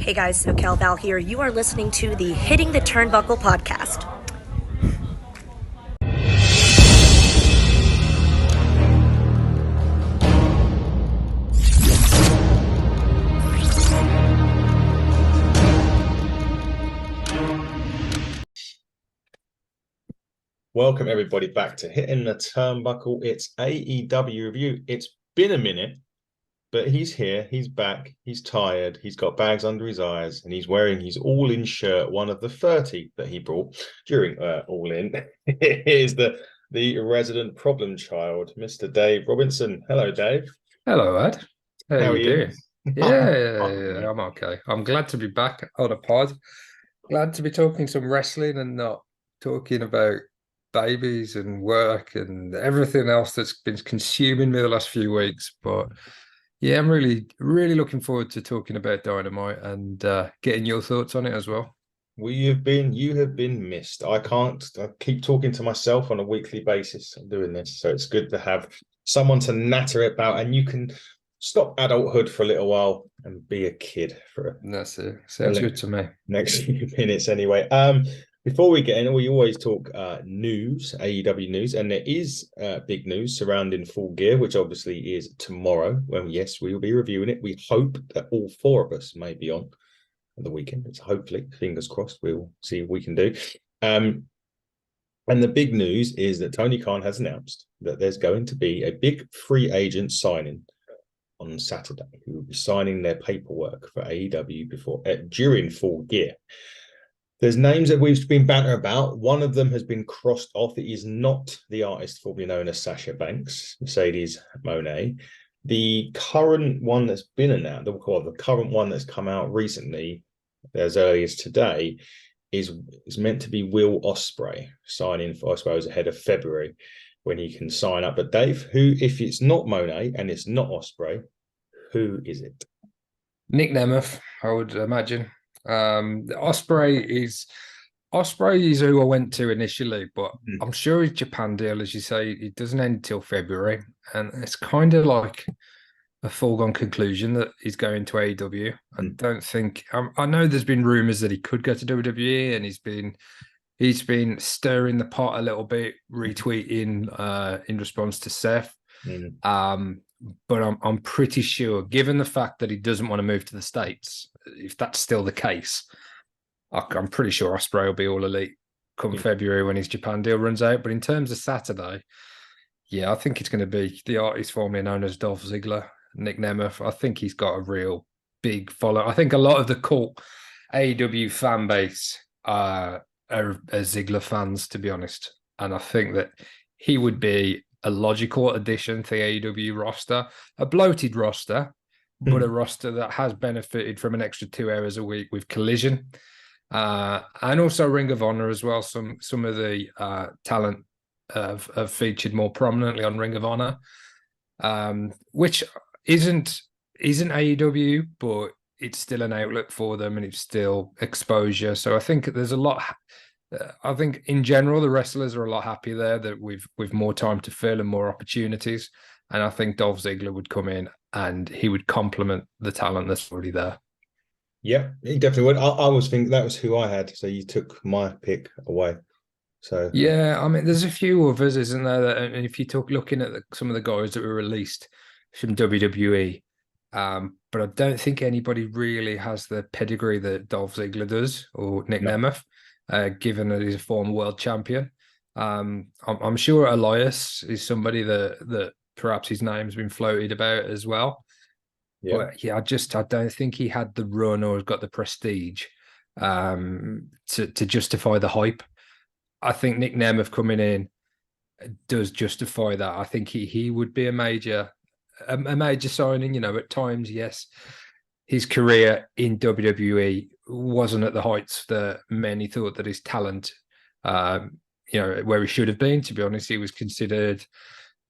Hey guys, SoCal Val here. You are listening to the Hitting the Turnbuckle podcast. Welcome everybody back to Hitting the Turnbuckle. It's AEW review. It's been a minute, but he's here. He's back. He's tired. He's got bags under his eyes, and he's wearing his All-In shirt, one of the 30 that he brought during All-In. Here's the resident problem child, Mr. Dave Robinson. Hello, Dave. Hello, Ed. How are you doing? Yeah, I'm okay. I'm glad to be back on a pod. Glad to be talking some wrestling and not talking about babies and work and everything else that's been consuming me the last few weeks. But yeah, I'm really looking forward to talking about Dynamite and getting your thoughts on it as well. You have been missed. I keep talking to myself on a weekly basis. I'm doing this, so it's good to have someone to natter about, and you can stop adulthood for a little while and be a kid for That's it. Sounds good to me. Next few minutes anyway. Before we get in, we always talk news, AEW news, and there is big news surrounding Full Gear, which obviously is tomorrow. Well, yes, we will be reviewing it. We hope that all four of us may be on the weekend. It's hopefully, fingers crossed, we'll see what we can do. And the big news is that Tony Khan has announced that there's going to be a big free agent signing on Saturday, who will be signing their paperwork for AEW during Full Gear. There's names that we've been banter about. One of them has been crossed off. It is not the artist formerly known as Sasha Banks, Mercedes Moné. The current one that's been announced, the current one that's come out recently, as early as today, is meant to be Will Ospreay, signing for, I suppose, ahead of February when he can sign up. But Dave, if it's not Moné and it's not Ospreay, who is it? Nick Nemeth, I would imagine. Ospreay is who I went to initially, but I'm sure his Japan deal, as you say, it doesn't end till February, and it's kind of like a foregone conclusion that he's going to AEW. I don't think I know there's been rumors that he could go to WWE, and he's been stirring the pot a little bit, retweeting in response to Seth. But I'm pretty sure, given the fact that he doesn't want to move to the States, if that's still the case, I'm pretty sure Ospreay will be all elite come February when his Japan deal runs out. But in terms of Saturday, yeah, I think it's going to be the artist formerly known as Dolph Ziggler, Nick Nemeth. I think he's got a real big follow. I think a lot of the cult AEW fan base are Ziggler fans, to be honest. And I think that he would be a logical addition to the AEW roster, a bloated roster, but a roster that has benefited from an extra 2 hours a week with Collision, and also Ring of Honor as well. Some of the talent have featured more prominently on Ring of Honor, which isn't AEW, but it's still an outlet for them, and it's still exposure. So I think there's a lot. I think in general, the wrestlers are a lot happier there that with more time to fill and more opportunities. And I think Dolph Ziggler would come in and he would complement the talent that's already there. Yeah, he definitely would. I was thinking that was who I had. So you took my pick away. So yeah, I mean, there's a few others, isn't there? And if you looking at some of the guys that were released from WWE, but I don't think anybody really has the pedigree that Dolph Ziggler does or Nick Nemeth. Given that he's a former world champion. I'm sure Elias is somebody that perhaps his name's been floated about as well. Yeah. But yeah, I don't think he had the run or has got the prestige to justify the hype. I think Nick Nemeth coming in does justify that. I think he would be a major signing. You know, at times, yes, his career in WWE wasn't at the heights that many thought that his talent, where he should have been. To be honest, he was considered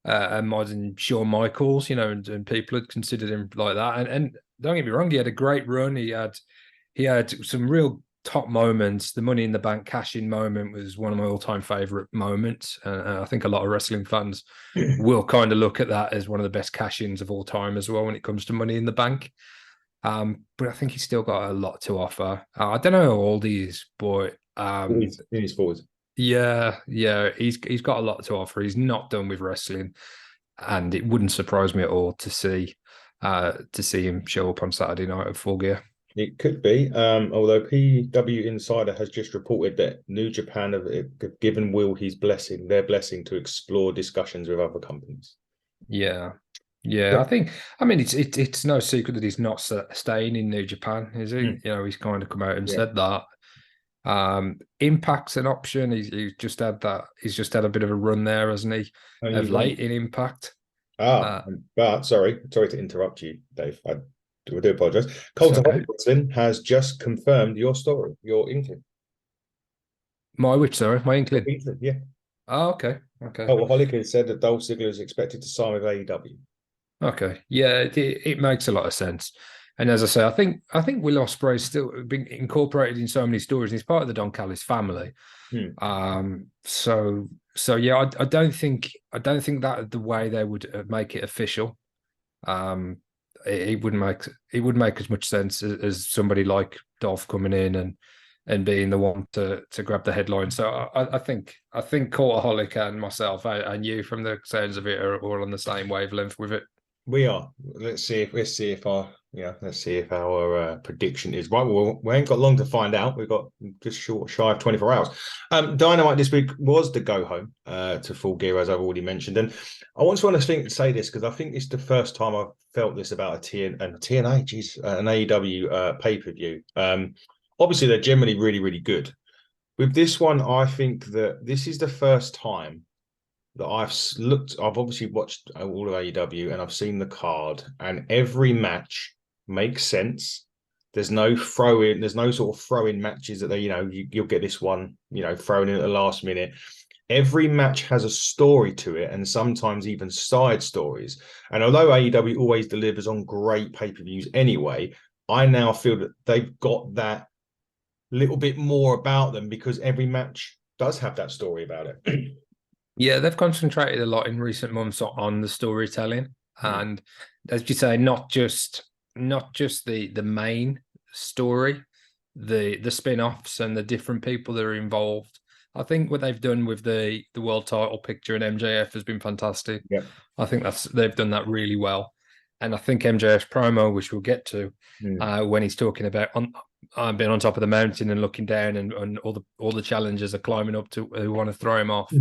a modern Shawn Michaels, and people had considered him like that. And don't get me wrong, he had a great run. He had some real top moments. The Money in the Bank cash-in moment was one of my all-time favorite moments. I think a lot of wrestling fans will kind of look at that as one of the best cash-ins of all time as well when it comes to Money in the Bank. But I think he's still got a lot to offer. I don't know how old he is, but In his forwards. yeah, he's got a lot to offer. He's not done with wrestling, and it wouldn't surprise me at all to see him show up on Saturday night at Full Gear. It could be, although PW Insider has just reported that New Japan have given Will their blessing to explore discussions with other companies. Yeah. I mean, it's no secret that he's not staying in New Japan, is he? He's kind of come out and said that. Impact's an option. He's just had that. He's just had a bit of a run there, hasn't he? Of late in Impact. But sorry to interrupt you, Dave. I do apologize. Kota has just confirmed your story, your inkling. My inkling. Yeah. Oh, okay. Well, Hollikin said that Dolph Ziggler is expected to sign with AEW. Okay. Yeah, it makes a lot of sense. And as I say, I think Will Ospreay's still been incorporated in so many stories. He's part of the Don Callis family. So yeah, I don't think that the way they would make it official. It wouldn't make as much sense as somebody like Dolph coming in and being the one to grab the headline. So I think Cultaholic and myself and you, from the sounds of it, are all on the same wavelength with it. We are. Let's see if our prediction is right. Well, we ain't got long to find out. We've got just shy of 24 hours. Dynamite this week was the go home to Full Gear, as I've already mentioned. And I want to say this because I think it's the first time I've felt this about an AEW pay-per-view. Obviously, they're generally really, really good. With this one, I think that this is the first time that I've obviously watched all of AEW and I've seen the card, and every match makes sense. There's no sort of throw-in matches that you'll get this one, thrown in at the last minute. Every match has a story to it, and sometimes even side stories. And although AEW always delivers on great pay-per-views anyway, I now feel that they've got that little bit more about them because every match does have that story about it. Yeah, they've concentrated a lot in recent months on the storytelling, and as you say, not just the main story, the spin-offs and the different people that are involved. I think what they've done with the world title picture and MJF has been fantastic. Yeah, I think they've done that really well, and I think MJF's promo, which we'll get to, when he's talking about I've been on top of the mountain and looking down, and all the challengers are climbing up to who want to throw him off.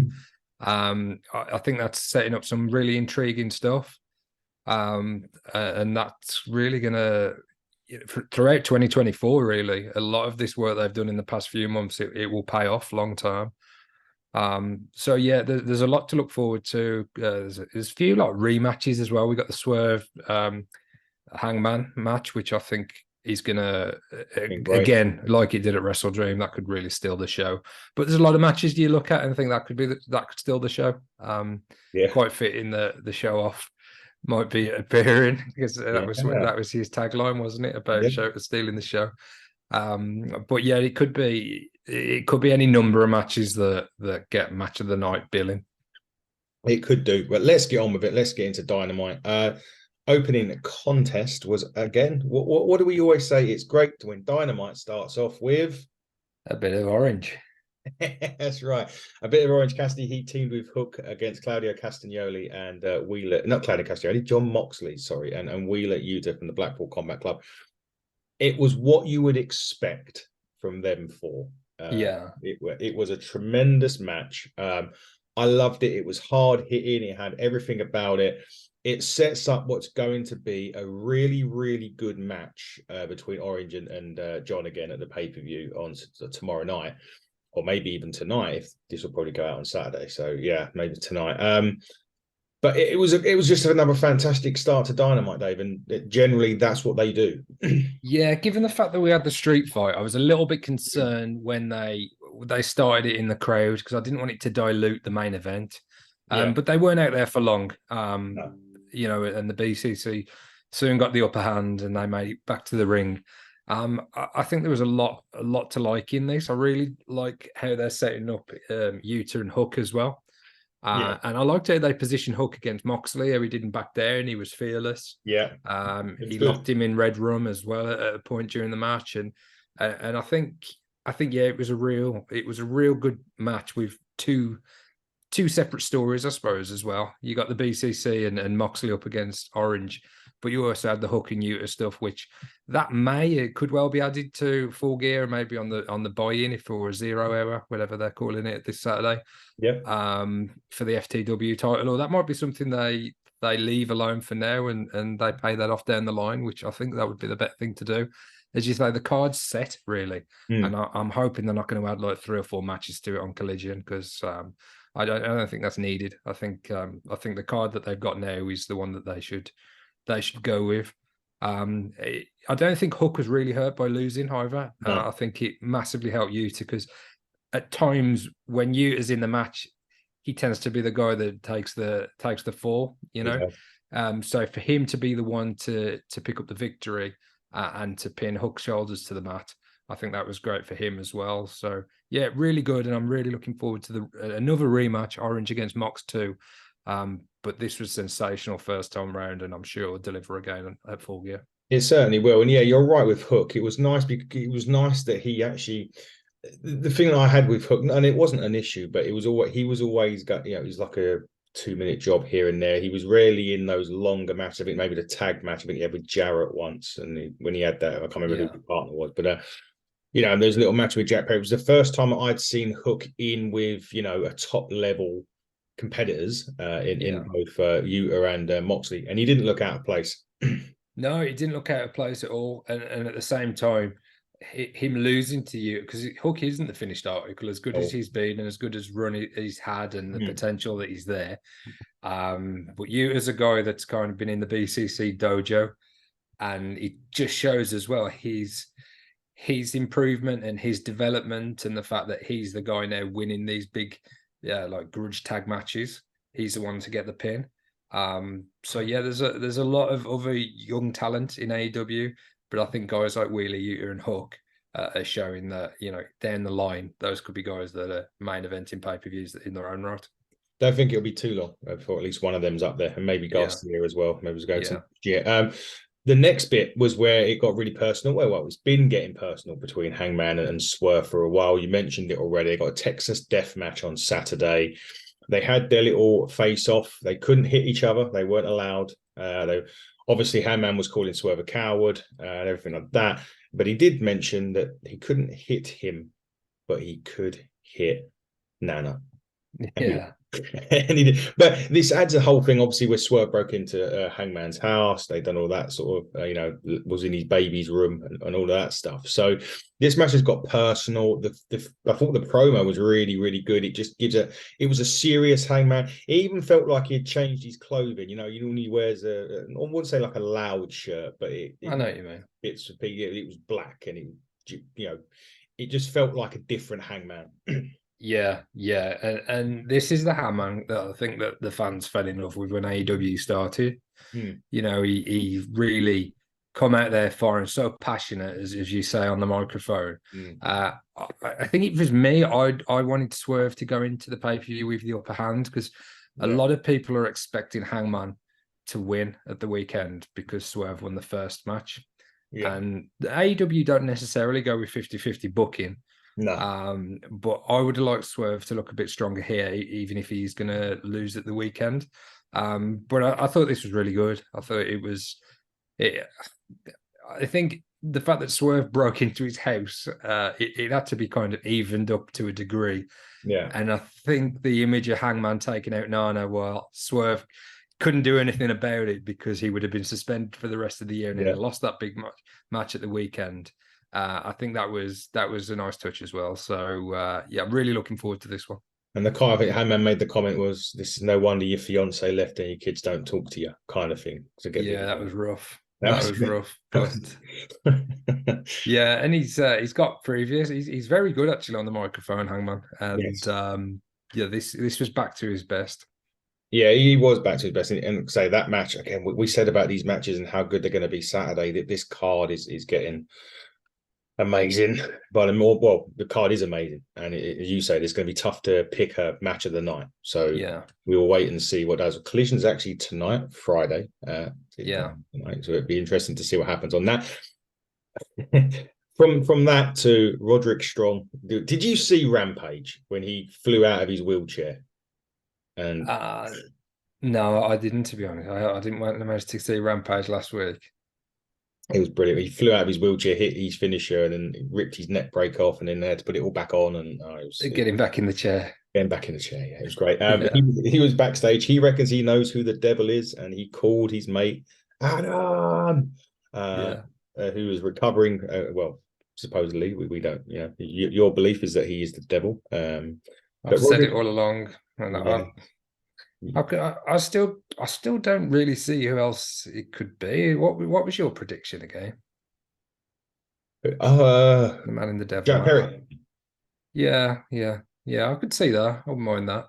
I think that's setting up some really intriguing stuff, and that's really gonna throughout 2024. Really, a lot of this work they've done in the past few months, it will pay off long term. So yeah, there's a lot to look forward to. There's a few rematches as well. We got the Swerve Hangman match, which I think he's gonna again, like he did at Wrestle Dream, that could really steal the show. But there's a lot of matches you look at and think that could steal the show. Quite fitting the show off might be appearing, because that was his tagline, wasn't it, about stealing the show. But yeah, it could be any number of matches that get match of the night billing. It could do, but let's get on with it. Let's get into Dynamite. Opening contest was, again, what do we always say? It's great when Dynamite starts off with a bit of orange. That's right, a bit of orange. Cassidy, he teamed with Hook against Claudio Castagnoli and John Moxley, sorry, and Wheeler Yuta from the Blackpool Combat Club. It was what you would expect from them four. It was a tremendous match. I loved it. It was hard hitting. It had everything about it. It sets up what's going to be a really, really good match between Orange and John again at the pay-per-view on tomorrow night, or maybe even tonight. If this will probably go out on Saturday, so yeah, maybe tonight. But it was just another fantastic start to Dynamite, Dave, and generally that's what they do. Yeah, given the fact that we had the street fight, I was a little bit concerned when they started it in the crowd, because I didn't want it to dilute the main event. But they weren't out there for long. No. And the BCC soon got the upper hand and they made it back to the ring. I think there was a lot to like in this. I really like how they're setting up Yuta and Hook as well. And I liked how they positioned Hook against Moxley, how he didn't back there and he was fearless. Yeah. He locked him in Red Rum as well at a point during the match. And I think yeah, it was a real good match with two separate stories, I suppose, as well. You got the BCC and Moxley up against Orange, but you also had the Hook and Utah stuff, which it could well be added to Full Gear, maybe on the buy-in if it were a 0 hour, whatever they're calling it this Saturday. Yeah. For the FTW title, or that might be something they leave alone for now and they pay that off down the line, which I think that would be the better thing to do. As you say, the card's set really, and I'm hoping they're not going to add like 3 or 4 matches to it on Collision because I don't think that's needed. I think the card that they've got now is the one that they should go with. I don't think Hook was really hurt by losing, however. No. I think it massively helped Utah because at times when Utah's in the match, he tends to be the guy that takes the fall, you know. So for him to be the one to pick up the victory and to pin Hook's shoulders to the mat, I think that was great for him as well. So yeah, really good, and I'm really looking forward to another rematch, Orange against Mox 2. But this was sensational first time round, and I'm sure it'll deliver again at Full Gear. It certainly will, and yeah, you're right with Hook. It was nice because it was nice that he actually. The thing that I had with Hook, and it wasn't an issue, but he was always got, you know, it was like a 2-minute job here and there. He was rarely in those longer matches. I think maybe the tag match, I think he had with Jarrett once, and when he had that, I can't remember who the partner was, but you know, there's a little match with Jack Perry. It was the first time I'd seen Hook in with, you know, a top level competitors in both Utah and Moxley, and he didn't look out of place. No, he didn't look out of place at all, and at the same time, him losing to you, because Hook isn't the finished article, as good as he's been and as good as run he's had and the potential that he's there. But you as a guy that's kind of been in the BCC dojo, and it just shows as well his improvement and his development, and the fact that he's the guy now winning these big like grudge tag matches. He's the one to get the pin. So yeah, there's a lot of other young talent in AEW, but I think guys like Wheeler Yuta and Hook are showing that, you know, down the line, those could be guys that are main eventing pay-per-views in their own right. Don't think it'll be too long before at least one of them's up there, and maybe Garcia as well. Maybe it's going to. The next bit was where it got really personal. Well, it's been getting personal between Hangman and Swerve for a while. You mentioned it already. They got a Texas death match on Saturday. They had their little face-off. They couldn't hit each other. They weren't allowed. Obviously, Hangman was calling Swerve a coward and everything like that. But he did mention that he couldn't hit him, but he could hit Nana. Yeah. And he did. But this adds a whole thing, obviously, where Swerve broke into Hangman's house. They've done all that sort of, you know, was in his baby's room and all of that stuff. So this match has got personal. I thought the promo was really, really good. It just gives it was a serious Hangman. It even felt like he had changed his clothing. You know, he normally wears I wouldn't say like a loud shirt, but I know what you mean. It was black, and it just felt like a different Hangman. Yeah. And this is the Hangman that I think that the fans fell in love with when AEW started. You know, he really come out there firing so passionate, as you say on the microphone. I think it was me. I wanted Swerve to go into the pay-per-view with the upper hand, because a lot of people are expecting Hangman to win at the weekend because Swerve won the first match. And the AEW don't necessarily go with 50-50 booking. No. But I would like Swerve to look a bit stronger here, even if he's going to lose at the weekend. But I thought this was really good. I thought I think the fact that Swerve broke into his house, it had to be kind of evened up to a degree. Yeah. And I think the image of Hangman taking out Nana, well, Swerve couldn't do anything about it because he would have been suspended for the rest of the year and he lost that big match at the weekend. I think that was a nice touch as well. So I'm really looking forward to this one. And the kind of thing Hangman made the comment was, "This is no wonder your fiance left and your kids don't talk to you," kind of thing. That was rough. That was rough. But and he's got previous. He's very good actually on the microphone, Hangman. And this was back to his best. Yeah, he was back to his best. And say that match again. We said about these matches and how good they're going to be Saturday. That this card is getting amazing. But the card is amazing, and as you say, it's going to be tough to pick a match of the night. So Yeah. we will wait and see what does. Collision's actually tonight, Friday. Yeah. Tonight, so it'd be interesting to see what happens on that. From that to Roderick Strong, did you see Rampage when he flew out of his wheelchair? And No, I didn't, to be honest. I didn't manage to see Rampage last week. it was brilliant. He flew out of his wheelchair, hit his finisher, and then ripped his neck break off, and then they had to put it all back on. And Get him back in the chair. getting back in the chair. Yeah, it was great. Yeah. He was backstage. He reckons he knows who the devil is, and he called his mate Adam, who was recovering. Well, supposedly we don't. You know, your belief is that he is the devil. I've said it all along, and I still don't really see who else it could be. What was your prediction again? The man in the devil. Jack Perry. Yeah. I could see that. I wouldn't mind that.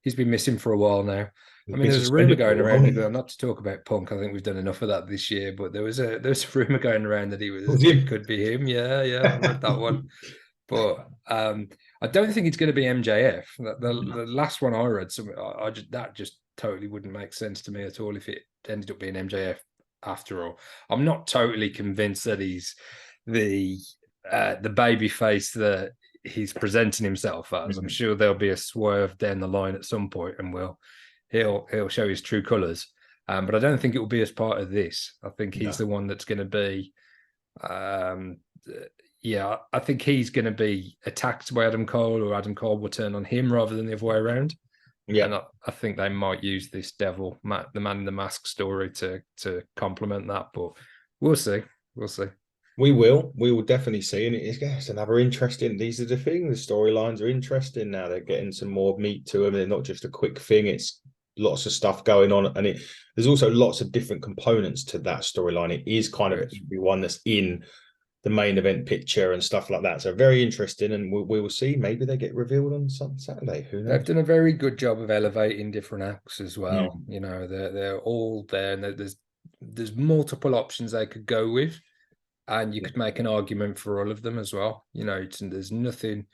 He's been missing for a while now. I mean, there's a rumor going around. Not to talk about Punk. I think we've done enough of that this year. But there was a rumor going around that it could be him. Yeah, I read that one. But I don't think it's going to be MJF. The last one I read, that just totally wouldn't make sense to me at all if it ended up being MJF after all. I'm not totally convinced that he's the baby face that he's presenting himself as. I'm sure there'll be a swerve down the line at some point, and he'll show his true colours. But I don't think it will be as part of this. I think he's the one that's going to be. I think he's going to be attacked by Adam Cole, or Adam Cole will turn on him rather than the other way around. Yeah, and I think they might use this devil, the man in the mask story to complement that. But we'll see. We will definitely see, and it's another interesting. These are the things. The storylines are interesting now. They're getting some more meat to them. They're not just a quick thing. It's lots of stuff going on, and there's also lots of different components to that storyline. It is kind of everyone that's in the main event picture and stuff like that. So very interesting, and we will see. Maybe they get revealed on Saturday. Who knows? They've done a very good job of elevating different acts as well. You know, they're all there, and there's multiple options they could go with, and you could make an argument for all of them as well. You know, there's nothing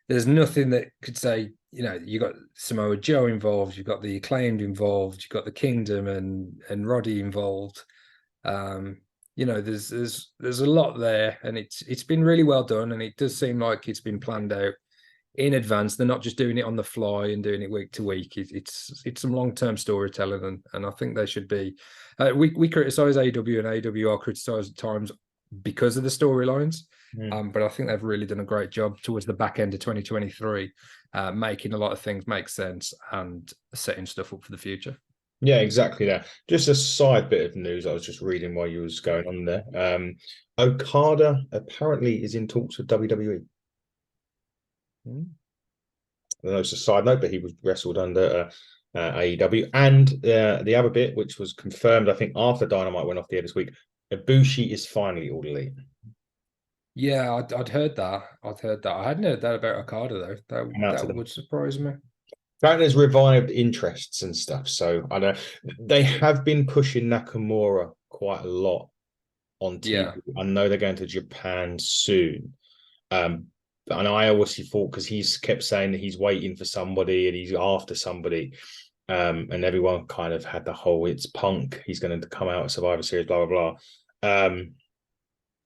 that could say, you know, you got Samoa Joe involved, you've got the Acclaimed involved, you've got the Kingdom and Roddy involved. You know, there's a lot there, and it's been really well done, and it does seem like it's been planned out in advance. They're not just doing it on the fly and doing it week to week. It's some long-term storytelling, and I think they should be. We criticize AEW, and AEW are criticized at times because of the storylines, but I think they've really done a great job towards the back end of 2023, making a lot of things make sense and setting stuff up for the future. Yeah, exactly that. Just a side bit of news I was just reading while you was going on there. Okada apparently is in talks with WWE. I don't know, it's a side note, but he was wrestled under AEW. And the other bit, which was confirmed, I think, after Dynamite went off the air this week, Ibushi is finally All Elite. Yeah, I'd heard that. I hadn't heard that about Okada, though. That would surprise me. Apparently there's revived interests and stuff. So I know they have been pushing Nakamura quite a lot on TV. Yeah. I know they're going to Japan soon. And I obviously thought, because he's kept saying that he's waiting for somebody and he's after somebody. And everyone kind of had the whole, it's Punk, he's going to come out of Survivor Series, blah, blah, blah.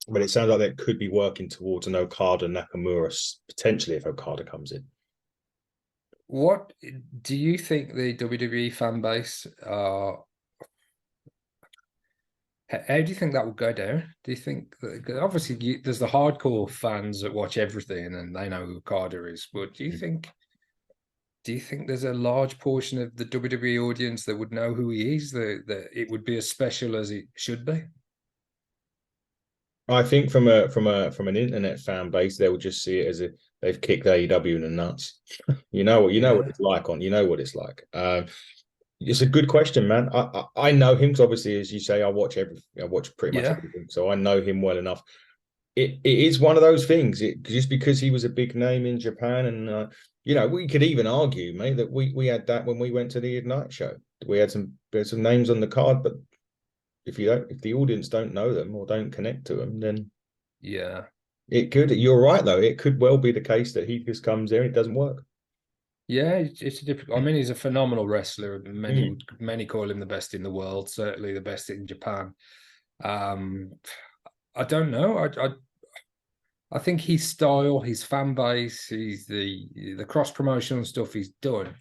But it sounds like they could be working towards an Okada Nakamura, potentially, if Okada comes in. What do you think the WWE fan base how do you think that would go down? Do you think that, obviously there's the hardcore fans that watch everything and they know who Okada is, but do you think there's a large portion of the WWE audience that would know who he is, that it would be as special as it should be? I think from an internet fan base, they will just see it as they've kicked AEW in the nuts. you know what it's like what it's like. It's a good question, man. I know him because obviously, as you say, I watch pretty much everything, so I know him well enough. It is one of those things. Just because he was a big name in Japan, and we could even argue, mate, that we had that when we went to the Ignite show. We had some names on the card, but if the audience don't know them or don't connect to them, then It could. You're right, though. It could well be the case that he just comes there and it doesn't work. Yeah, it's a difficult. I mean, he's a phenomenal wrestler. Mm. Many call him the best in the world. Certainly the best in Japan. Um, I don't know. I think his style, his fan base, he's the cross promotional stuff he's done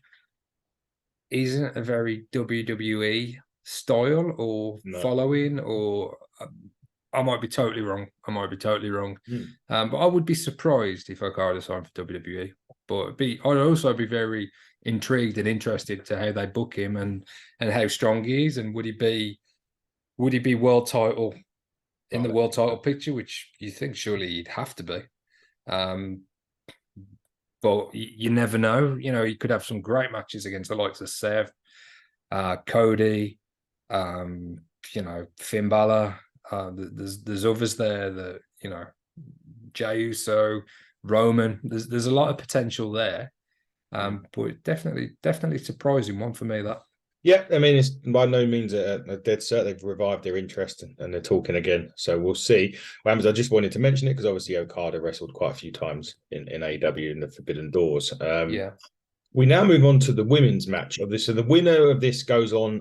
isn't a very WWE style or No. following, or I might be totally wrong. I might be totally wrong. Mm. But I would be surprised if Okada signed for WWE. But I'd also be very intrigued and interested to how they book him and how strong he is, and would he be world title in the world title picture, which you think surely he'd have to be. But you never know. You know, he could have some great matches against the likes of Seth, Cody, Finn Balor. There's others there that, Jey Uso, Roman. There's a lot of potential there. But definitely surprising one for me, that. Yeah, I mean, it's by no means a dead cert. They've revived their interest and they're talking again. So we'll see. I just wanted to mention it because obviously Okada wrestled quite a few times in AEW in the Forbidden Doors. Yeah. We now move on to the women's match of this. So the winner of this goes on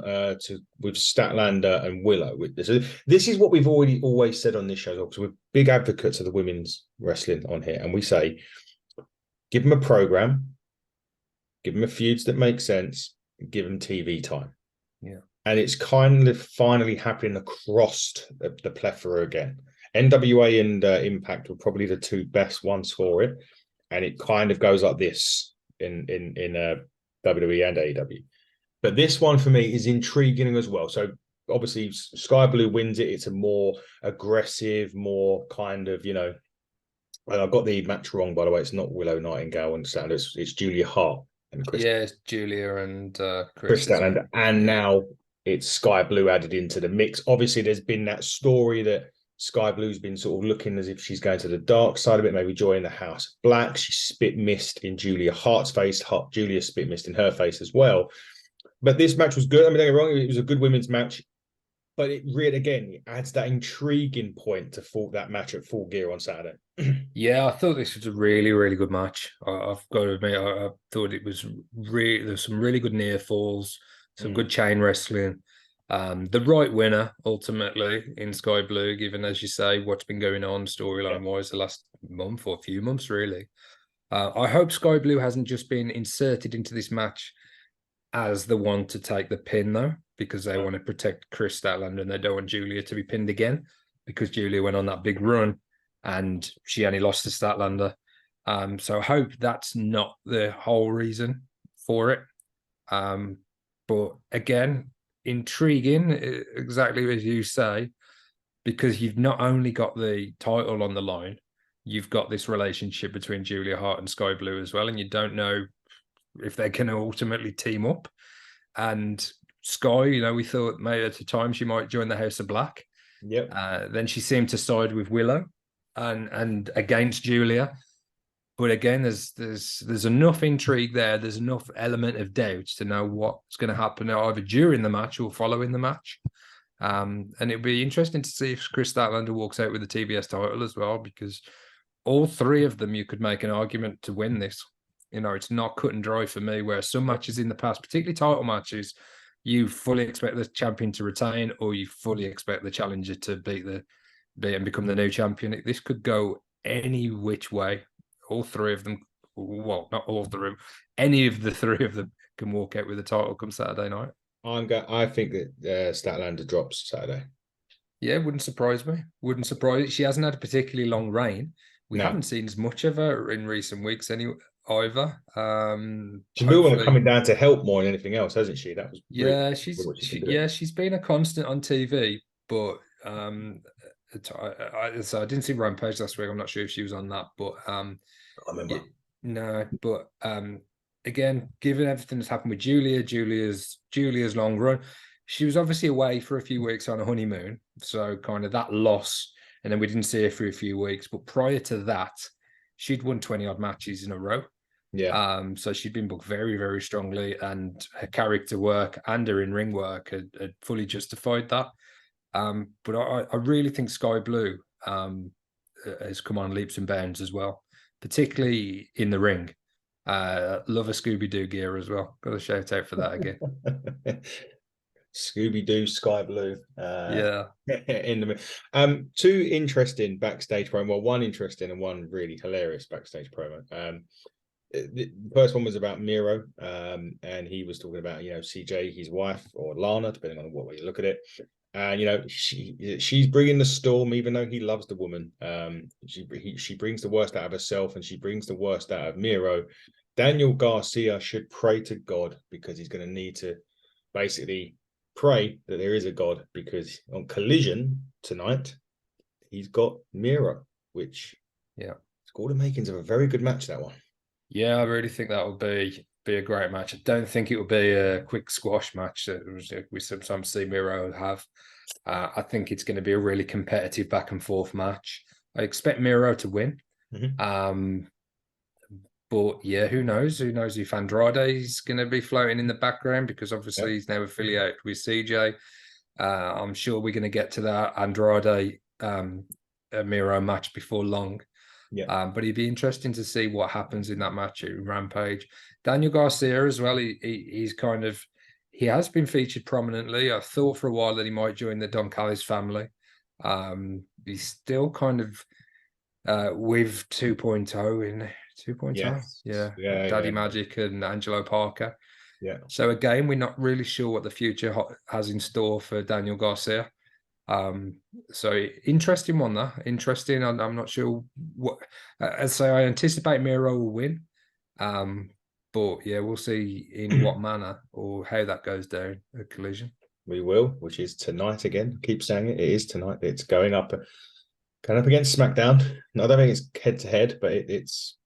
with Statlander and Willow. So this is what we've always said on this show, because we're big advocates of the women's wrestling on here, and we say, give them a program, give them a feuds that make sense, give them TV time. Yeah. And it's kind of finally happening across the plethora again. NWA and Impact were probably the two best ones for it. And it kind of goes like this in WWE and AEW. But this one for me is intriguing as well. So obviously Sky Blue wins it. It's a more aggressive, more kind of, I got the match wrong, by the way. It's not Willow Nightingale and Sanders. It's Julia Hart. And Chris. Yeah, it's Julia and Chris Statlander, and now it's Sky Blue added into the mix. Obviously, there's been that story that Sky Blue's been sort of looking as if she's going to the dark side of it, maybe joining the House of Black. She spit mist in Julia Hart's face. Julia spit mist in her face as well. But this match was good. I mean, don't get me wrong, it was a good women's match. But it really, again, it adds that intriguing point to that match at Full Gear on Saturday. Yeah, I thought this was a really, really good match. I've got to admit, I thought it was really, there's some really good near falls, some good chain wrestling. The right winner, ultimately, in Sky Blue, given, as you say, what's been going on storyline-wise the last month or a few months, really. I hope Sky Blue hasn't just been inserted into this match as the one to take the pin, though, because they want to protect Chris Statlander and they don't want Julia to be pinned again, because Julia went on that big run and she only lost to Statlander. So I hope that's not the whole reason for it. But again, intriguing, exactly as you say, because you've not only got the title on the line, you've got this relationship between Julia Hart and Sky Blue as well, and you don't know if they're going to ultimately team up. And Skye, we thought maybe at the time she might join the House of Black. Yep. Then she seemed to side with Willow and against Julia. But again, there's enough intrigue there. There's enough element of doubt to know what's going to happen either during the match or following the match. And it'll be interesting to see if Chris Statlander walks out with the TBS title as well, because all three of them, you could make an argument to win this. It's not cut and dry for me, where some matches in the past, particularly title matches, you fully expect the champion to retain, or you fully expect the challenger to beat and become the new champion. This could go any which way. All three of them, well, not all three, any of the three of them can walk out with the title come Saturday night. I think that Statlander drops Saturday. Yeah, wouldn't surprise me. Wouldn't surprise. She hasn't had a particularly long reign. We haven't seen as much of her in recent weeks either. She's been coming down to help more than anything else, hasn't she? That was she's been a constant on TV, but so I didn't see Rampage last week. I'm not sure if she was on that, but I remember. No, but again, given everything that's happened with Julia's long run, she was obviously away for a few weeks on a honeymoon, so kind of that loss, and then we didn't see her for a few weeks. But prior to that, she'd won 20 odd matches in a row. Yeah. So she'd been booked very, very strongly, and her character work and her in-ring work had fully justified that. But I really think Sky Blue, has come on leaps and bounds as well, particularly in the ring. Love a Scooby-Doo gear as well. Got a shout out for that again. Scooby-Doo, Sky Blue. Yeah. In the two interesting backstage promo. Well, one interesting and one really hilarious backstage promo. The first one was about Miedo, and he was talking about, CJ, his wife, or Lana, depending on what way you look at it. And she's bringing the storm, even though he loves the woman. She brings the worst out of herself, and she brings the worst out of Miedo. Daniel Garcia should pray to God, because he's going to need to basically pray that there is a God, because on Collision tonight, he's got Miedo, which it's got the makings of a very good match, that one. Yeah, I really think that would be a great match. I don't think it would be a quick squash match that we sometimes see Miedo have. I think it's going to be a really competitive back and forth match. I expect Miedo to win. Mm-hmm. But yeah, who knows? Who knows if Andrade is going to be floating in the background, because obviously he's now affiliated with CJ. I'm sure we're going to get to that Andrade Miedo match before long. Yeah. But it'd be interesting to see what happens in that match at Rampage. Daniel Garcia as well. He has been featured prominently. I thought for a while that he might join the Don Callis family. He's still kind of with 2.0 in 2.0. Yes. Yeah. Daddy Magic and Angelo Parker. Yeah. So again, we're not really sure what the future has in store for Daniel Garcia. So interesting one, that interesting. I'm not sure what. So I anticipate Miedo will win. But yeah, we'll see in what manner or how that goes down at Collision. We will, which is tonight again. Keep saying it. It is tonight. It's going up against SmackDown. No, I don't think it's head to head, but it's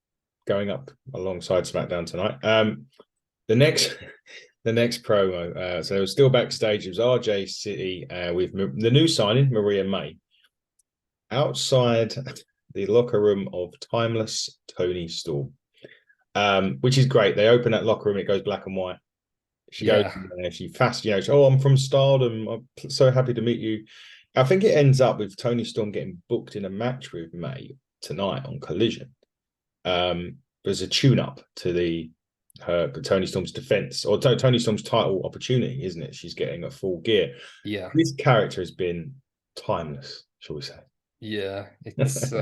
going up alongside SmackDown tonight. The next promo. So it was still backstage. It was RJ City with the new signing, Maria May, outside the locker room of Timeless Tony Storm, which is great. They open that locker room, it goes black and white. She goes in there, she fast, I'm from Stardom. I'm so happy to meet you. I think it ends up with Tony Storm getting booked in a match with May tonight on Collision. There's a tune-up to Tony Storm's defense, or Tony Storm's title opportunity, isn't it? She's getting a full gear. Yeah. This character has been timeless, shall we say. Yeah. It's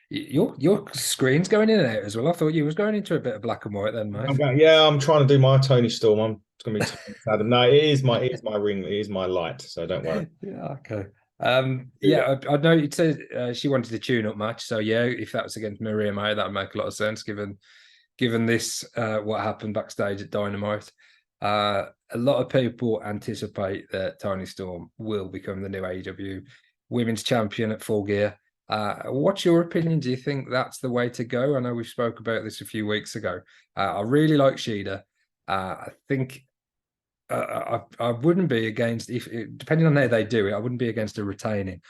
your screen's going in and out as well. I thought you was going into a bit of black and white then, mate. I'm trying to do my Tony Storm. It's going to be Adam. No, it is my ring. It is my light, so don't worry. Yeah, okay. I know it said she wanted a tune-up match, so yeah, if that was against Maria May, that would make a lot of sense given this what happened backstage at Dynamite. A lot of people anticipate that Toni Storm will become the new AEW Women's Champion at Full Gear. What's your opinion? Do you think that's the way to go? I know we spoke about this a few weeks ago. I really like Shida. I think I wouldn't be against, depending on how they do it, I wouldn't be against a retaining.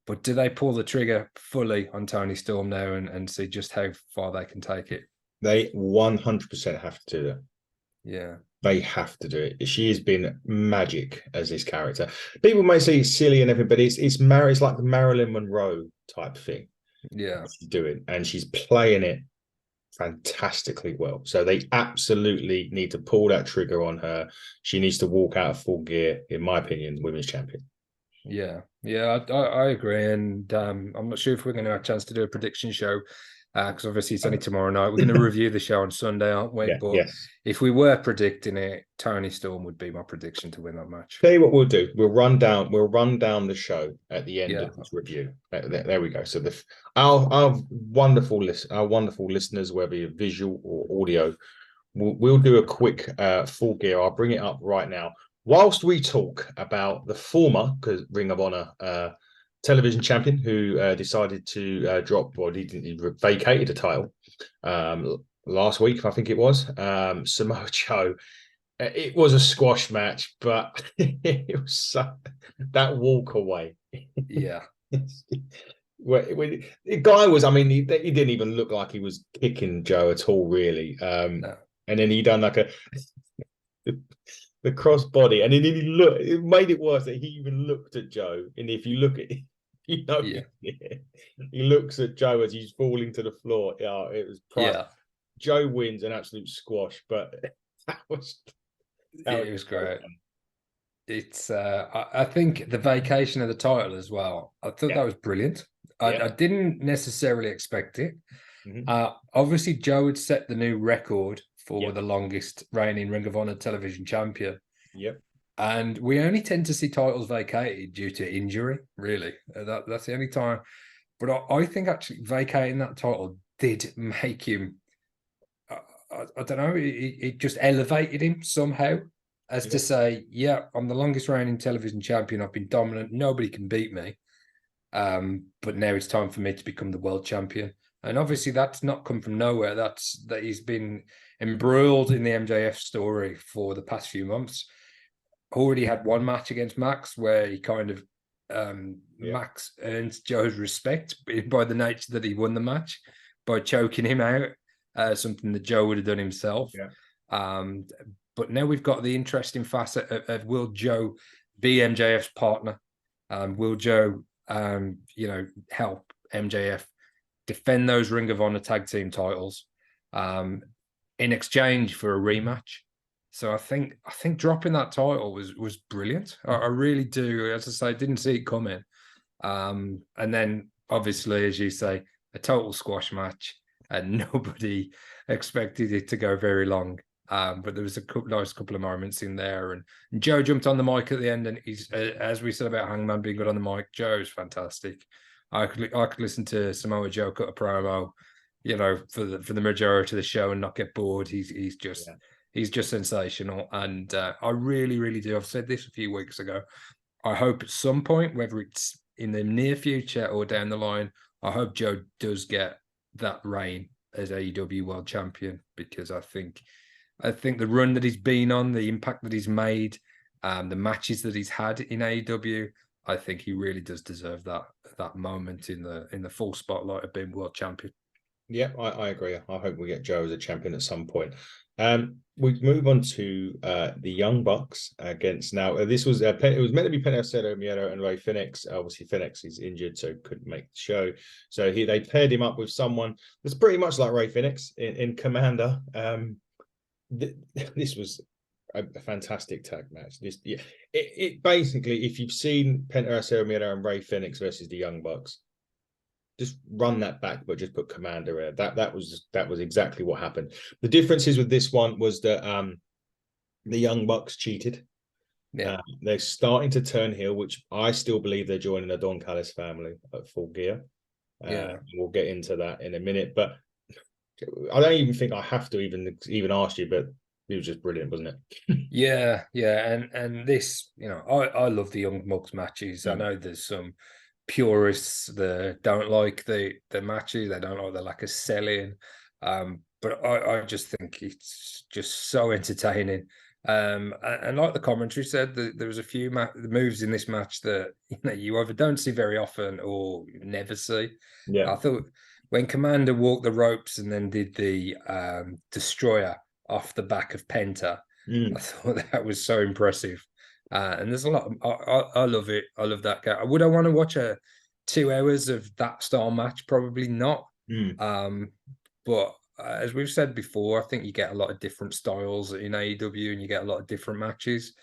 But do they pull the trigger fully on Toni Storm now and see just how far they can take it? They 100% have to do that. Yeah. They have to do it. She has been magic as this character. People may say it's silly and everything, but it's like the Marilyn Monroe type thing. Yeah. She's doing, and she's playing it fantastically well. So they absolutely need to pull that trigger on her. She needs to walk out of Full Gear, in my opinion, women's champion. Yeah, I agree. And I'm not sure if we're going to have a chance to do a prediction show because obviously it's only tomorrow night. We're going to review the show on Sunday, aren't we? Yeah, but yes. If we were predicting it, Toni Storm would be my prediction to win that match. Tell you what we'll do. We'll run down the show at the end of this review. There we go. So our wonderful listeners, whether you're visual or audio, we'll do a quick Full Gear. I'll bring it up right now. Whilst we talk about the former Ring of Honor television champion who decided to he vacated a title last week, I think it was, Samoa Joe. It was a squash match, but it was that walk away. Yeah. When the guy was, he didn't even look like he was kicking Joe at all, really. No. And then he done like the cross body, and then it made it worse that he even looked at Joe. And if you You know, Yeah. he looks at Joe as he's falling to the floor. Yeah, it was Yeah. Joe wins an absolute squash, but that was It was great. It's I think the vacation of the title as well. I thought that was brilliant. I didn't necessarily expect it. Obviously, Joe had set the new record for the longest reigning Ring of Honor television champion. Yep. And we only tend to see titles vacated due to injury, really. That's the only time. But I think actually vacating that title did make him, I don't know, it just elevated him somehow. As to say, yeah, I'm the longest reigning television champion. I've been dominant. Nobody can beat me. But now it's time for me to become the world champion. And obviously that's not come from nowhere. That he's been embroiled in the MJF story for the past few months. Already had one match against Max where he kind of Max earns Joe's respect by the nature that he won the match by choking him out, something that Joe would have done himself. But now we've got the interesting facet of will Joe be MJF's partner? Will Joe, help MJF defend those Ring of Honor tag team titles in exchange for a rematch? So I think dropping that title was brilliant. I really do. As I say, I didn't see it coming. And then obviously, as you say, a total squash match, and nobody expected it to go very long. But there was a nice couple of moments in there, and Joe jumped on the mic at the end, and he's, as we said about Hangman being good on the mic, Joe's fantastic. I could listen to Samoa Joe cut a promo, for the majority of the show and not get bored. He's just sensational, and I really, really do. I've said this a few weeks ago. I hope at some point, whether it's in the near future or down the line, I hope Joe does get that reign as AEW World Champion, because I think the run that he's been on, the impact that he's made, the matches that he's had in AEW, I think he really does deserve that moment in the full spotlight of being world champion. Yeah, I agree. I hope we get Joe as a champion at some point. We move on to the Young Bucks against now. This was it was meant to be Penta, Miedo, and Ray Phoenix. Obviously, Phoenix is injured, so couldn't make the show. So they paired him up with someone that's pretty much like Ray Phoenix in Komander. This was a fantastic tag match. It basically, if you've seen Penta, Miedo, and Ray Phoenix versus the Young Bucks, just run that back, but just put Komander in. That was exactly what happened. The differences with this one was that the Young Bucks cheated. Yeah, they're starting to turn heel, which I still believe they're joining the Don Callis family at Full Gear. We'll get into that in a minute, but I don't even think I have to even ask you, but it was just brilliant, wasn't it? yeah, and this, I love the Young Bucks matches. I know there's some purists that don't like the matches, they don't like the lack of selling, but I just think it's just so entertaining. And like the commentary said, there was a few moves in this match that you either don't see very often or never see. I thought when Komander walked the ropes and then did the destroyer off the back of Penta, I thought that was so impressive. And there's a lot. I love it. I love that guy. Would I want to watch 2 hours of that style match? Probably not. But as we've said before, I think you get a lot of different styles in AEW, and you get a lot of different matches.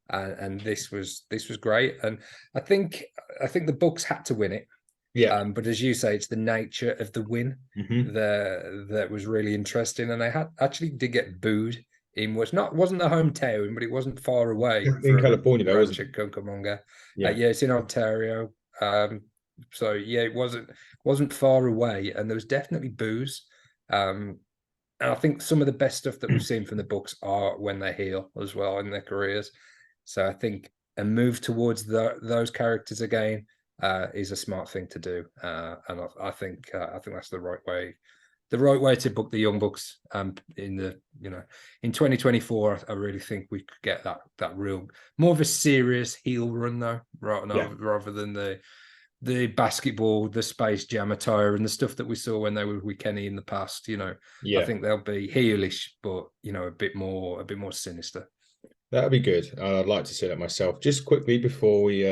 And this was great. And I think the Bucks had to win it. Yeah. But as you say, it's the nature of the win that was really interesting. And they actually did get booed in wasn't the hometown, but it wasn't far away. In California, though, wasn't it? Yeah, it's in Ontario. So yeah, it wasn't far away, and there was definitely boos. And I think some of the best stuff that we've seen from the Bucks are when they heel as well in their careers. So I think a move towards those characters again is a smart thing to do, and I think that's the right way. The right way to book the Young Bucks in 2024. I really think we could get that real more of a serious heel run though, rather than the basketball, the Space Jam attire, and the stuff that we saw when they were with Kenny in the past. I think they'll be heelish, but a bit more sinister. That'd be good. I'd like to see that myself. Just quickly before we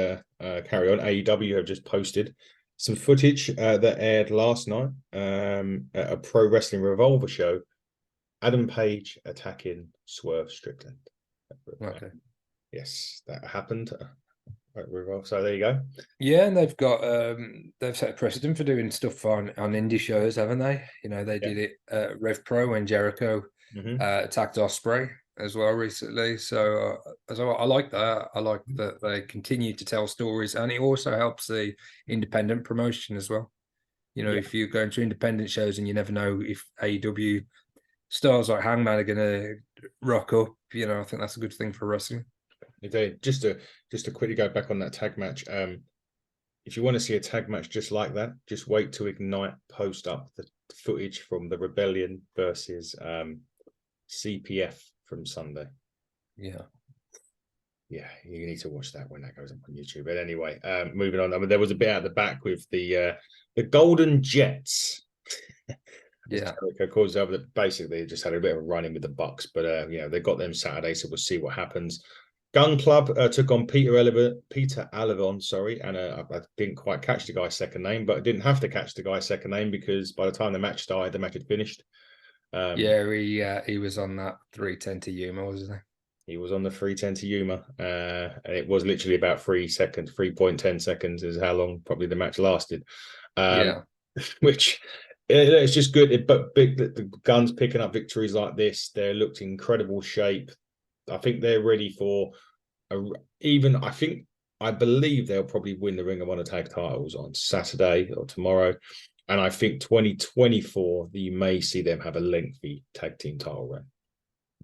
carry on, AEW have just posted some footage that aired last night at a Pro Wrestling Revolver show. Adam Page attacking Swerve Strickland. Okay. Yes, that happened. So there you go. Yeah, and they've set a precedent for doing stuff on indie shows, haven't they? You know, they did it at Rev Pro when Jericho attacked Ospreay as well recently. So I like that. I like that they continue to tell stories, and it also helps the independent promotion as well. You know, if you're going to independent shows and you never know if AEW stars like Hangman are going to rock up, you know, I think that's a good thing for wrestling. Just to quickly go back on that tag match, if you want to see a tag match just like that, just wait to Ignite post up the footage from the Rebellion versus CPF from Sunday. Yeah, you need to watch that when that goes up on YouTube. But anyway, moving on. I mean, there was a bit out the back with the Golden Jets. Because basically just had a bit of a run in with the Bucks, but they got them Saturday, so we'll see what happens. Gun Club took on Peter Alevon, sorry, and I didn't quite catch the guy's second name, but I didn't have to catch the guy's second name because by the time the match started, the match had finished. He was on that 310 to Yuma, wasn't he? He was on the 310 to Yuma, and it was literally about 3.10 seconds is how long probably the match lasted. Which it's just good, but big that the Guns picking up victories like this. They looked in incredible shape. I think they're ready for I believe they'll probably win the Ring of Honor tag titles on Saturday or tomorrow. And I think 2024, you may see them have a lengthy tag team title run.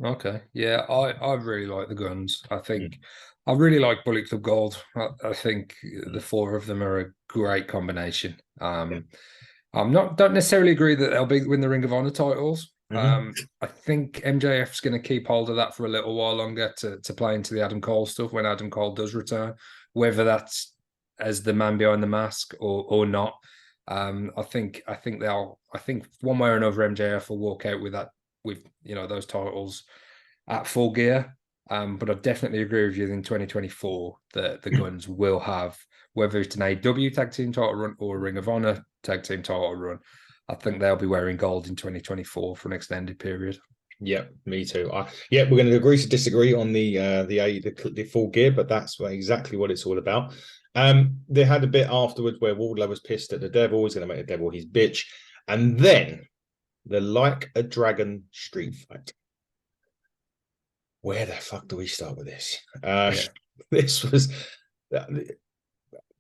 Okay. Yeah, I really like the Guns. I think I really like Bullet Club Gold. I think the four of them are a great combination. Don't necessarily agree that they'll win the Ring of Honor titles. I think MJF's going to keep hold of that for a little while longer to play into the Adam Cole stuff when Adam Cole does return, whether that's as the man behind the mask or not. I think one way or another MJF will walk out with those titles at Full Gear. But I definitely agree with you in 2024 that the Guns will have, whether it's an AEW tag team title run or a Ring of Honor tag team title run, I think they'll be wearing gold in 2024 for an extended period. Yeah, me too. We're going to agree to disagree on the Full Gear, but that's exactly what it's all about. They had a bit afterwards where Wardlow was pissed at the Devil. He's going to make the Devil his bitch, and then the Like a Dragon street fight. Where the fuck do we start with this? This was.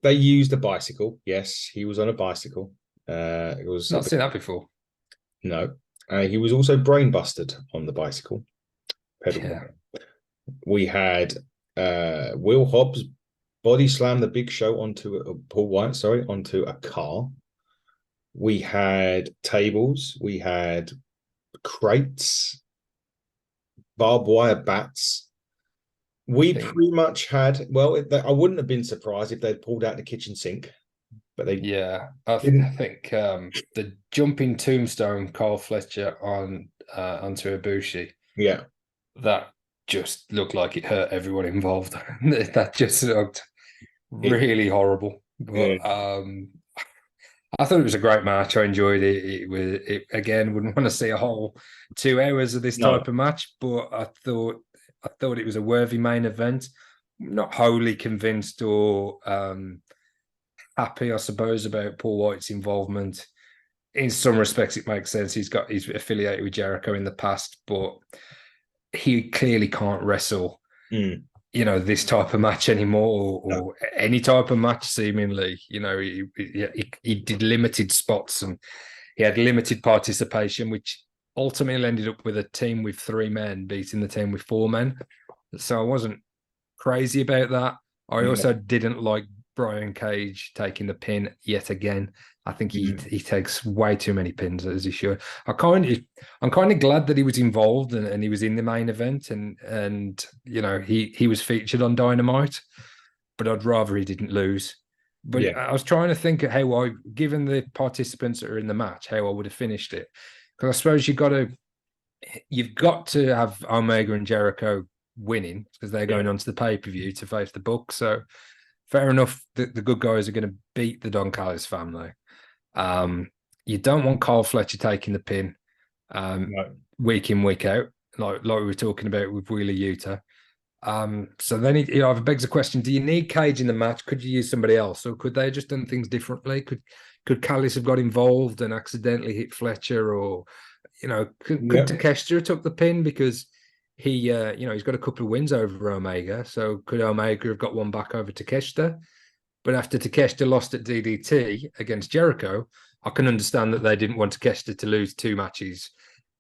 They used a bicycle. Yes, he was on a bicycle. It was not seen that before. No, he was also brain busted on the bicycle. We had Will Hobbs body slam the Big Show onto Paul Wight, onto a car. We had tables. We had crates, barbed wire bats. We pretty much had. Well, I wouldn't have been surprised if they'd pulled out the kitchen sink. But I think the jumping tombstone Carl Fletcher onto Ibushi. Yeah, that just looked like it hurt everyone involved. That just looked really horrible. But I thought it was a great match. I enjoyed it. It again, wouldn't want to see a whole 2 hours of this type of match, but I thought it was a worthy main event. Not wholly convinced or happy, I suppose, about Paul Wight's involvement. In some respects, it makes sense. He's affiliated with Jericho in the past, but he clearly can't wrestle, this type of match anymore, or any type of match. Seemingly, he did limited spots and he had limited participation, which ultimately ended up with a team with 3 men beating the team with 4 men. So I wasn't crazy about that. I also didn't like Brian Cage taking the pin yet again. I think he takes way too many pins, as he should. I'm kind of glad that he was involved and he was in the main event and he was featured on Dynamite, but I'd rather he didn't lose. But I was trying to think of how given the participants that are in the match, how I would have finished it. Because I suppose you've got to have Omega and Jericho winning because they're going on to the pay-per-view to face the Bucks. So fair enough that the good guys are going to beat the Don Callis family. You don't want Carl Fletcher taking the pin No. week in, week out, like we were talking about with Wheeler Yuta. So then it either begs the question: do you need Cage in the match? Could you use somebody else, or could they have just done things differently? Could Callis have got involved and accidentally hit Fletcher, or could Takeshita have took the pin because he he's got a couple of wins over Omega, so could Omega have got one back over Takeshita? But after Takeshita lost at DDT against Jericho, I can understand that they didn't want Takeshita to lose 2 matches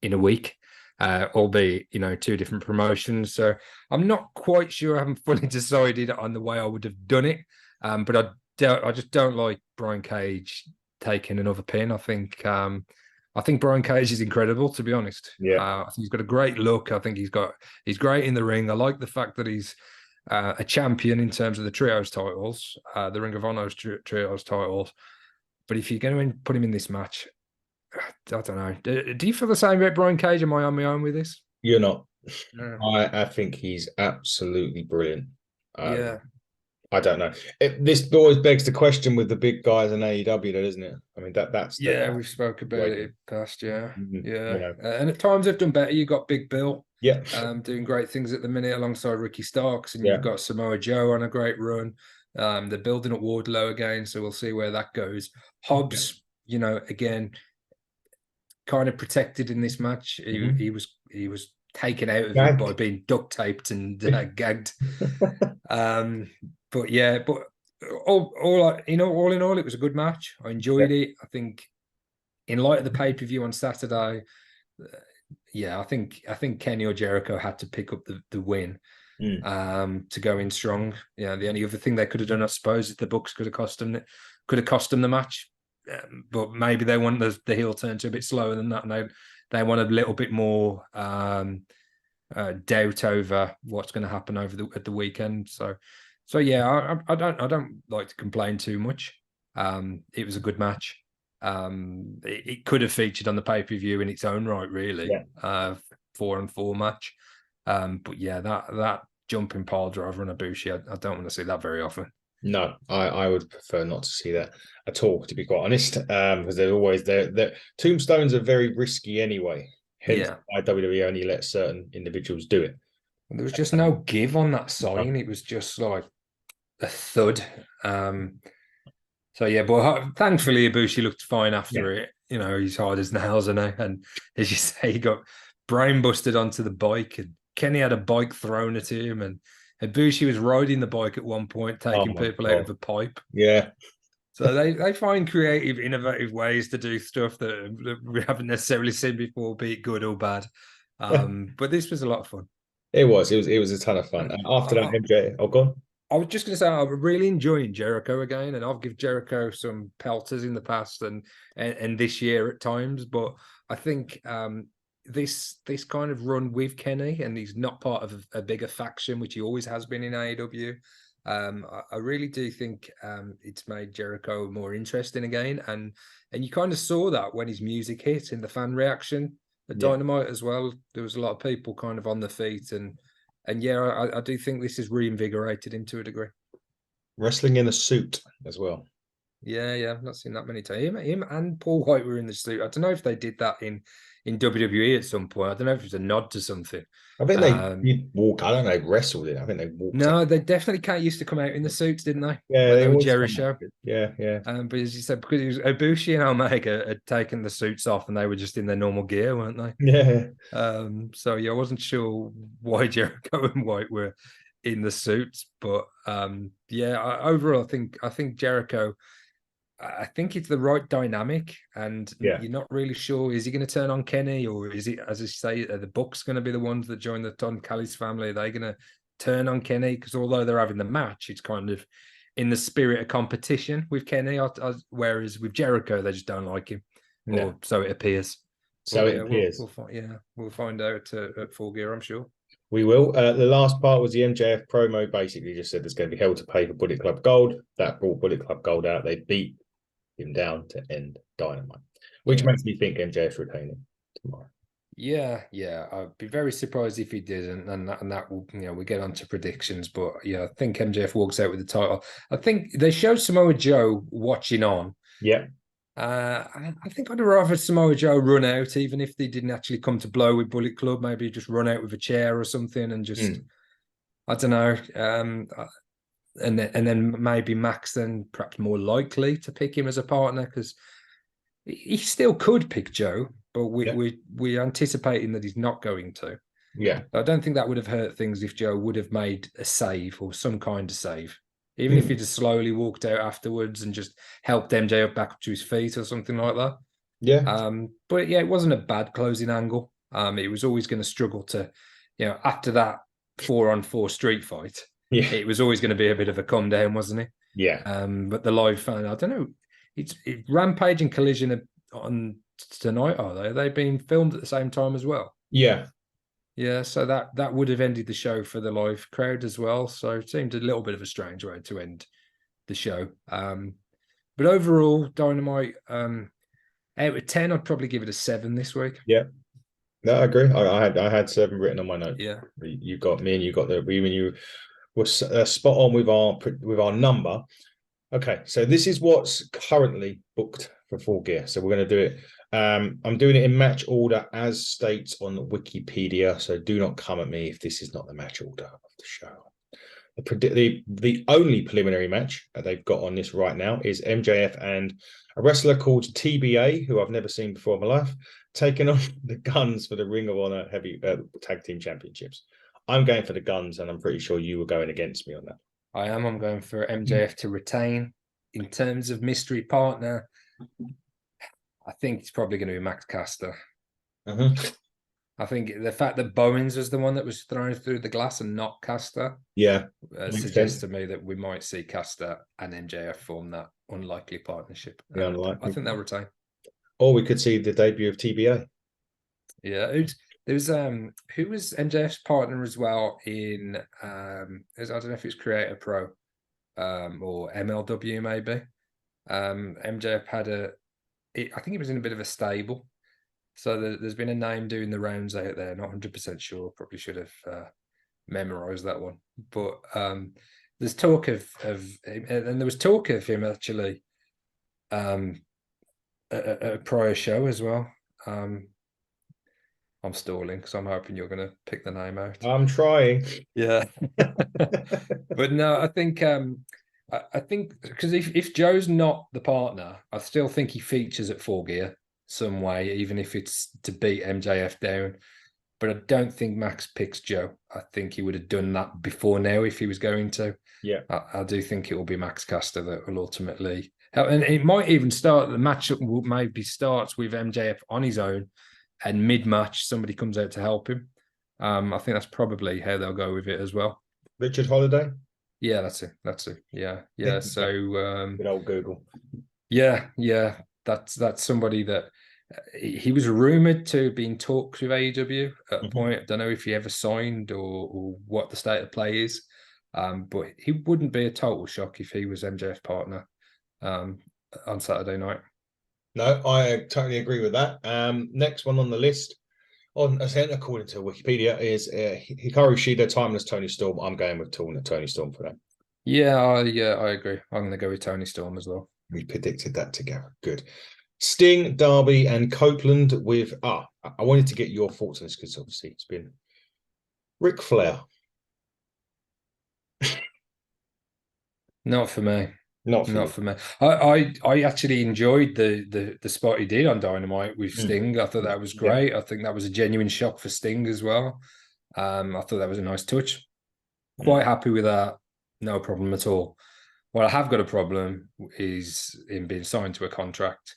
in a week, albeit 2 different promotions. So I'm not quite sure. I haven't fully decided on the way I would have done it. But I just don't like Brian Cage taking another pin. I think Brian Cage is incredible, to be honest. Yeah, I think he's got a great look. I think he's great in the ring. I like the fact that he's a champion in terms of the trios titles, the Ring of Honor's trios titles. But if you're going to put him in this match, I don't know. Do you feel the same about Brian Cage? Am I on my own with this? you're not. No. I think he's absolutely brilliant. Yeah. I don't know. This always begs the question with the big guys in AEW, though, isn't it? I mean, that's we've spoke about it past, yeah. And at times they've done better. You've got Big Bill, yeah, doing great things at the minute alongside Ricky Starks, and Yeah. you've got Samoa Joe on a great run. They're building up Wardlow again, so we'll see where that goes. Hobbs, again, kind of protected in this match. He was taken out of it by being duct taped and gagged. But all in all, it was a good match. I enjoyed it. I think, in light of the pay-per-view on Saturday, I think Kenny or Jericho had to pick up the win to go in strong. The only other thing they could have done, I suppose, is the Bucks could have cost them the match. But maybe they want the heel turn to a bit slower than that, and they want a little bit more doubt over what's going to happen at the weekend. So yeah, I don't like to complain too much. It was a good match. It could have featured on the pay-per-view in its own right, really. 4-on-4 match. But yeah, that jumping pile driver on Ibushi, I don't want to see that very often. No, I would prefer not to see that at all, to be quite honest. Because they're always there. Tombstones are very risky anyway. Hence why WWE only let certain individuals do it. There was just no give on that sign. It was just like a thud. So yeah, but thankfully Ibushi looked fine after it. He's hard as nails, and as you say, he got brain busted onto the bike, and Kenny had a bike thrown at him, and Ibushi was riding the bike at one point, taking people out of a pipe. Yeah. So they find creative, innovative ways to do stuff that we haven't necessarily seen before, be it good or bad. But this was a lot of fun. It was a ton of fun. After that, MJ, gone. I was just going to say, I'm really enjoying Jericho again, and I've given Jericho some pelters in the past and this year at times, but I think this kind of run with Kenny, and he's not part of a bigger faction, which he always has been in AEW. I really do think it's made Jericho more interesting again, and you kind of saw that when his music hit in the fan reaction at Dynamite as well. There was a lot of people kind of on their feet, and I do think this is reinvigorated him to a degree. Wrestling in a suit as well. Yeah, I've not seen that many times. Him and Paul Wight were in the suit. I don't know if they did that in WWE at some point. I don't know if it was a nod to something. I think they walk. I don't know. They wrestled it. I think they walked. No, they definitely used to come out in the suits, didn't they? Yeah, they were Jericho. Yeah. But as you said, because it was Ibushi and Omega had taken the suits off, and they were just in their normal gear, weren't they? Yeah. So I wasn't sure why Jericho and Wight were in the suits, but overall, I think Jericho. I think it's the right dynamic, and you're not really sure, is he going to turn on Kenny, or is it, as I say, are the Bucks going to be the ones that join the Don Callis family? Are they going to turn on Kenny? Because although they're having the match, it's kind of in the spirit of competition with Kenny, whereas with Jericho, they just don't like him, or so it appears. We'll find out at Full Gear, I'm sure. We will. The last part was the MJF promo. Basically, just said there's going to be hell to pay for Bullet Club Gold. That brought Bullet Club Gold out. They beat him down to end Dynamite, which makes me think MJF's retaining tomorrow. Yeah, I'd be very surprised if he didn't, and that will, we get on to predictions. But yeah, I think MJF walks out with the title. I think they showed Samoa Joe watching on. Yeah. I think I'd rather Samoa Joe run out, even if they didn't actually come to blow with Bullet Club. Maybe just run out with a chair or something, and just I don't know. And then maybe Max then perhaps more likely to pick him as a partner, because he still could pick Joe, but we're anticipating that he's not going to. Yeah. I don't think that would have hurt things if Joe would have made a save or some kind of save. Even if he just slowly walked out afterwards and just helped MJ up back up to his feet or something like that. Yeah. But yeah, it wasn't a bad closing angle. It was always going to struggle to, after that 4-on-4 street fight, it was always going to be a bit of a come down, wasn't it? Yeah. But the live fan, I don't know. It's Rampage and Collision on tonight, are they? Are they being filmed at the same time as well? Yeah. Yeah, so that would have ended the show for the live crowd as well. So it seemed a little bit of a strange way to end the show. But overall, Dynamite, out of 10, I'd probably give it a 7 this week. Yeah. No, I agree. I had 7 written on my notes. Yeah. You got me, and you got you were spot on with our number. Okay, so this is what's currently booked for Full Gear. So we're going to do it. I'm doing it in match order as states on Wikipedia. So do not come at me if this is not the match order of the show. The only preliminary match they've got on this right now is MJF and a wrestler called TBA, who I've never seen before in my life, taking on the Guns for the Ring of Honor Heavy Tag Team Championships. I'm going for the Guns, and I'm pretty sure you were going against me on that. I am. I'm going for MJF to retain. In terms of mystery partner, I think it's probably going to be Max Caster. I think the fact that Bowens was the one that was thrown through the glass and not Caster, suggests to me that we might see Caster and MJF form that unlikely partnership. I think they'll retain. Or we could see the debut of TBA. Yeah, there was who was MJF's partner as well in I don't know if it's Creator Pro or MLW maybe. MJF had I think it was in a bit of a stable. So there's been a name doing the rounds out there. Not 100% sure. Probably should have memorized that one. But there's talk of and there was talk of him actually at a prior show as well. I'm stalling because I'm hoping you're going to pick the name out. I'm trying. Yeah. But no, I think because if Joe's not the partner, I still think he features at Full Gear some way, even if it's to beat MJF down. But I don't think Max picks Joe. I think he would have done that before now if he was going to. Yeah. I do think it will be Max Caster that will ultimately help. And it might even start, the matchup maybe starts with MJF on his own, and mid-match somebody comes out to help him. I think that's probably how they'll go with it as well. Richard Holiday? Yeah, that's it. Yeah. So good old Google. Yeah. That's somebody that he was rumored to be in talks with AEW at a point. I don't know if he ever signed or what the state of play is. But he wouldn't be a total shock if he was MJF partner on Saturday night. No, I totally agree with that. Next one on the list, according to Wikipedia, is Hikaru Shida, Timeless Tony Storm. I'm going with Tony Storm for that. Yeah, I agree. I'm going to go with Tony Storm as well. We predicted that together. Good. Sting, Darby, and Copeland with... I wanted to get your thoughts on this because obviously it's been Ric Flair. Not for me. Not for me. I actually enjoyed the spot he did on Dynamite with Sting. I thought that was great. I think that was a genuine shock for Sting as well. I thought that was a nice touch. Quite happy with that. No problem at all. What I have got a problem is in being signed to a contract.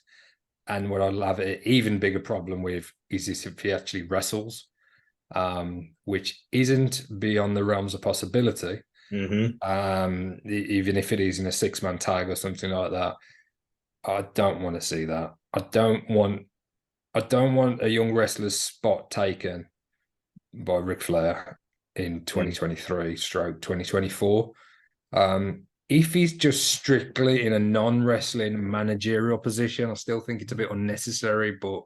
And what I'll have an even bigger problem with is this if he actually wrestles, which isn't beyond the realms of possibility. Even if it is in a 6-man tag or something like that. I don't want to see that. I don't want a young wrestler's spot taken by Ric Flair in 2023/2024. if he's just strictly in a non-wrestling managerial position, I still think it's a bit unnecessary. But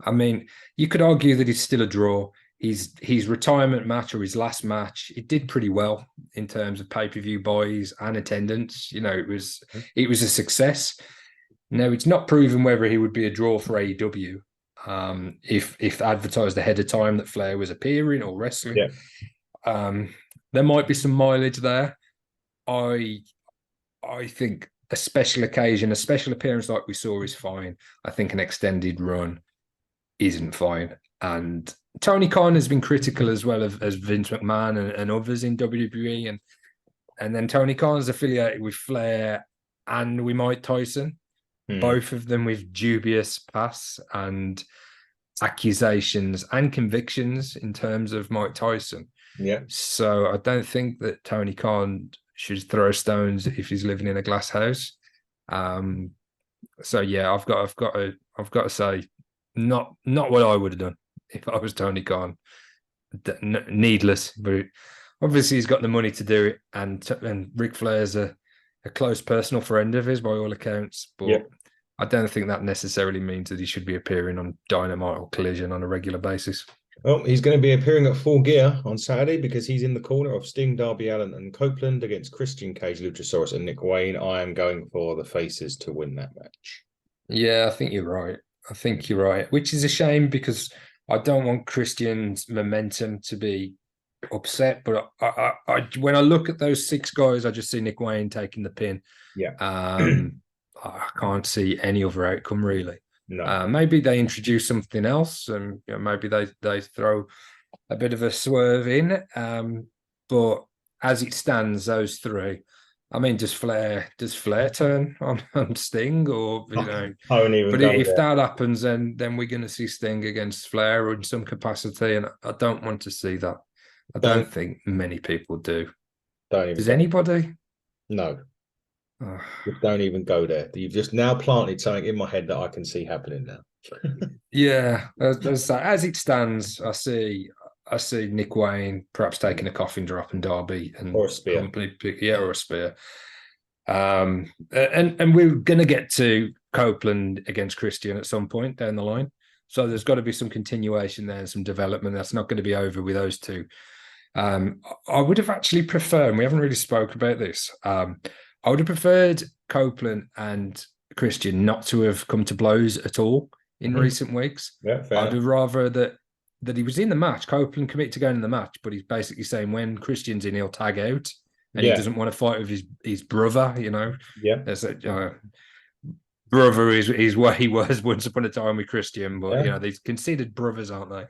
I mean, you could argue that it's still a draw. His retirement match or his last match, it did pretty well in terms of pay-per-view buys and attendance. You know, it was a success. Now, it's not proven whether he would be a draw for AEW if advertised ahead of time that Flair was appearing or wrestling. Yeah. There might be some mileage there. I think a special occasion, a special appearance like we saw is fine. I think an extended run isn't fine. And Tony Khan has been critical as well as Vince McMahon and others in WWE. And then Tony Khan's affiliated with Flair and with Mike Tyson, both of them with dubious past and accusations and convictions in terms of Mike Tyson. Yeah. So I don't think that Tony Khan should throw stones if he's living in a glass house. So yeah, I've got to say, not what I would have done if I was Tony Khan. Needless, but obviously he's got the money to do it, and Ric Flair's a close personal friend of his by all accounts. But I don't think that necessarily means that he should be appearing on Dynamite or Collision on a regular basis. Well, he's going to be appearing at Full Gear on Saturday because he's in the corner of Sting, Darby Allin and Copeland against Christian Cage, Luchasaurus and Nick Wayne. I am going for the faces to win that match. Yeah, I think you're right. Which is a shame because I don't want Christian's momentum to be upset. But I when I look at those 6 guys, I just see Nick Wayne taking the pin. Yeah. I can't see any other outcome really. No. Maybe they introduce something else, and maybe they throw a bit of a swerve in. But as it stands, those 3. I mean, does Flair turn on Sting, or I don't even. But if that happens, then we're going to see Sting against Flair in some capacity, and I don't want to see that. I don't think many people do. Does anybody? No. Just don't even go there. You've just now planted something in my head that I can see happening now. Yeah, as it stands, I see Nick Wayne perhaps taking a coffin drop and Darby and or a spear. Or a spear. And we're going to get to Copeland against Christian at some point down the line. So there's got to be some continuation there and some development. That's not going to be over with those 2. I would have actually preferred, and we haven't really spoke about this, I would have preferred Copeland and Christian not to have come to blows at all in recent weeks. Yeah, fair I'd have rather that he was in the match. Copeland committed to going in the match, but he's basically saying when Christian's in, he'll tag out, and he doesn't want to fight with his brother. You know, brother is what he was once upon a time with Christian, but they're considered brothers, aren't they?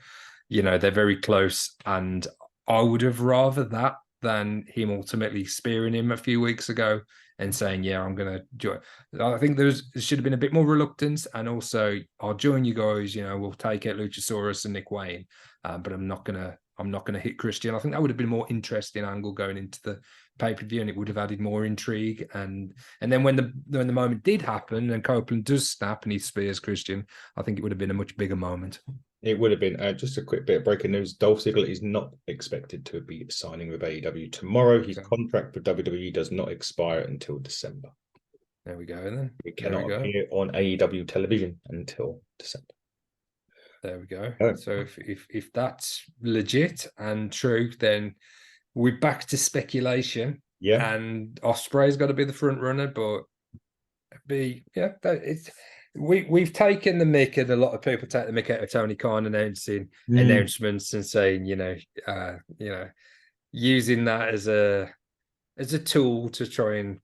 They're very close, and I would have rather that than him ultimately spearing him a few weeks ago and saying, I'm going to join. I think there should have been a bit more reluctance, and also I'll join you guys, we'll take out Luchasaurus and Nick Wayne, but I'm not going to hit Christian. I think that would have been a more interesting angle going into the pay-per-view, and it would have added more intrigue. And then when the moment did happen and Copeland does snap and he spears Christian, I think it would have been a much bigger moment. It would have been. Just a quick bit of breaking news. Dolph Ziggler is not expected to be signing with AEW tomorrow. His contract for WWE does not expire until December. There we go then. He cannot appear on AEW television until December. There we go. Oh. So if that's legit and true, then we're back to speculation. Yeah. And Ospreay's got to be the front runner, but We've taken the mick, and a lot of people take the mick out of Tony Khan announcing announcements and saying, using that as a tool to try and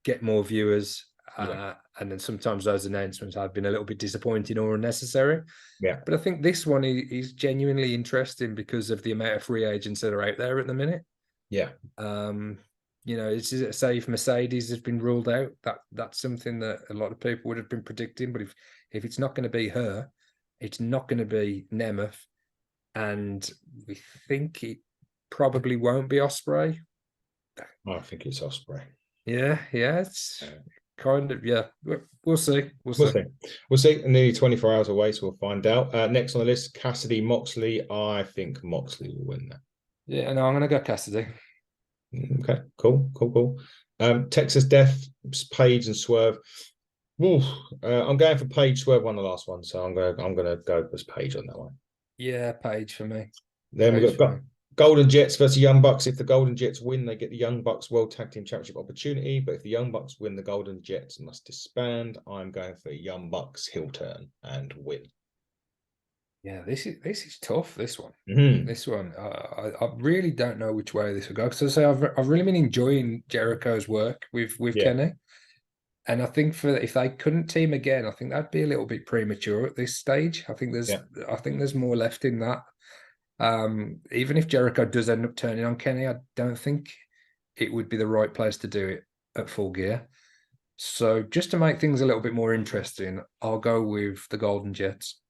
get more viewers. And then sometimes those announcements have been a little bit disappointing or unnecessary. Yeah. But I think this one is genuinely interesting because of the amount of free agents that are out there at the minute. Yeah. Is it safe Mercedes has been ruled out? That's something that a lot of people would have been predicting. But if it's not going to be her, it's not going to be Nemeth, and we think it probably won't be Ospreay. I think it's Ospreay. Yeah, it's kind of We'll see. We'll see. Nearly 24 hours away, so we'll find out. Next on the list, Cassidy Moxley. I think Moxley will win that. Yeah, no, I'm going to go Cassidy. Okay, cool. Texas Death, Page and Swerve. Ooh, I'm going for Page. Swerve won the last one, so I'm gonna go with Page on that one. Yeah, Page for me. Then we've got Golden Jets versus Young Bucks. If the Golden Jets win, they get the Young Bucks World Tag Team Championship opportunity. But if the Young Bucks win, the Golden Jets must disband. I'm going for Young Bucks heel turn and win. Yeah, this is tough. This one, Mm-hmm. this one. I really don't know which way this will go. Because I say I've really been enjoying Jericho's work with Kenny, and I think if they couldn't team again, I think that'd be a little bit premature at this stage. I think there's more left in that. Even if Jericho does end up turning on Kenny, I don't think it would be the right place to do it at Full Gear. So just to make things a little bit more interesting, I'll go with the Golden Jets.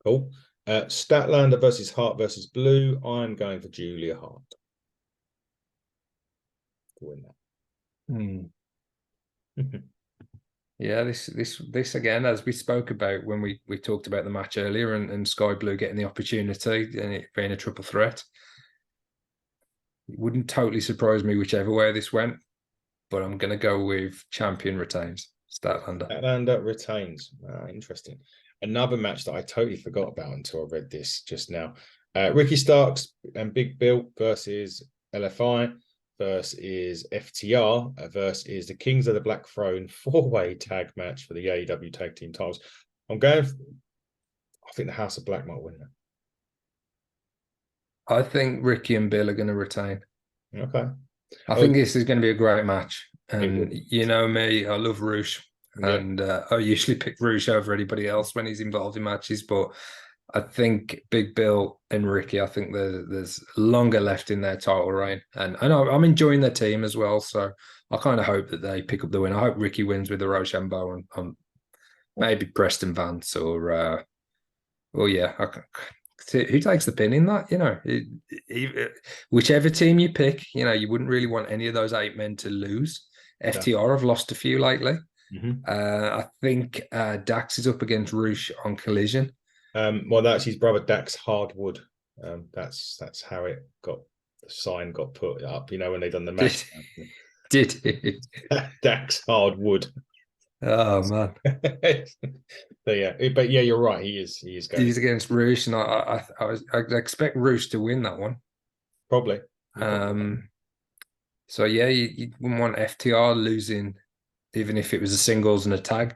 Cool. Statlander versus Hart versus Blue. I'm going for Julia Hart to win that. Yeah, this again, as we spoke about when we talked about the match earlier, and Skye Blue getting the opportunity and it being a triple threat. It wouldn't totally surprise me whichever way this went, but I'm going to go with champion retains. Statlander. Statlander retains. Interesting. Another match that I totally forgot about until I read this just now. Ricky Starks and Big Bill versus LFI versus FTR versus the Kings of the Black Throne 4-way tag match for the AEW tag team titles. I think the House of Black might win that. I think Ricky and Bill are going to retain. Okay. I think this is going to be a great match. And you know me, I love Roosh. And I usually pick Roosh over anybody else when he's involved in matches. But I think Big Bill and Ricky, I think there's longer left in their title reign. And I know I'm enjoying their team as well. So I kind of hope that they pick up the win. I hope Ricky wins with the Rochambeau and maybe Preston Vance or yeah. Who takes the pin in that? You know, whichever team you pick, you know, you wouldn't really want any of those 8 men to lose. FTR have lost a few lately. Mm-hmm. I think Dax is up against Roosh on Collision. Well, that's his brother Dax Hardwood. That's how it got, the sign got put up. You know, when they done the match. Did it? Dax Hardwood. Oh man. but yeah, you're right. He is going. He's against Roosh, and I expect Roosh to win that one. Probably. So yeah, you wouldn't want FTR losing, even if it was a singles and a tag.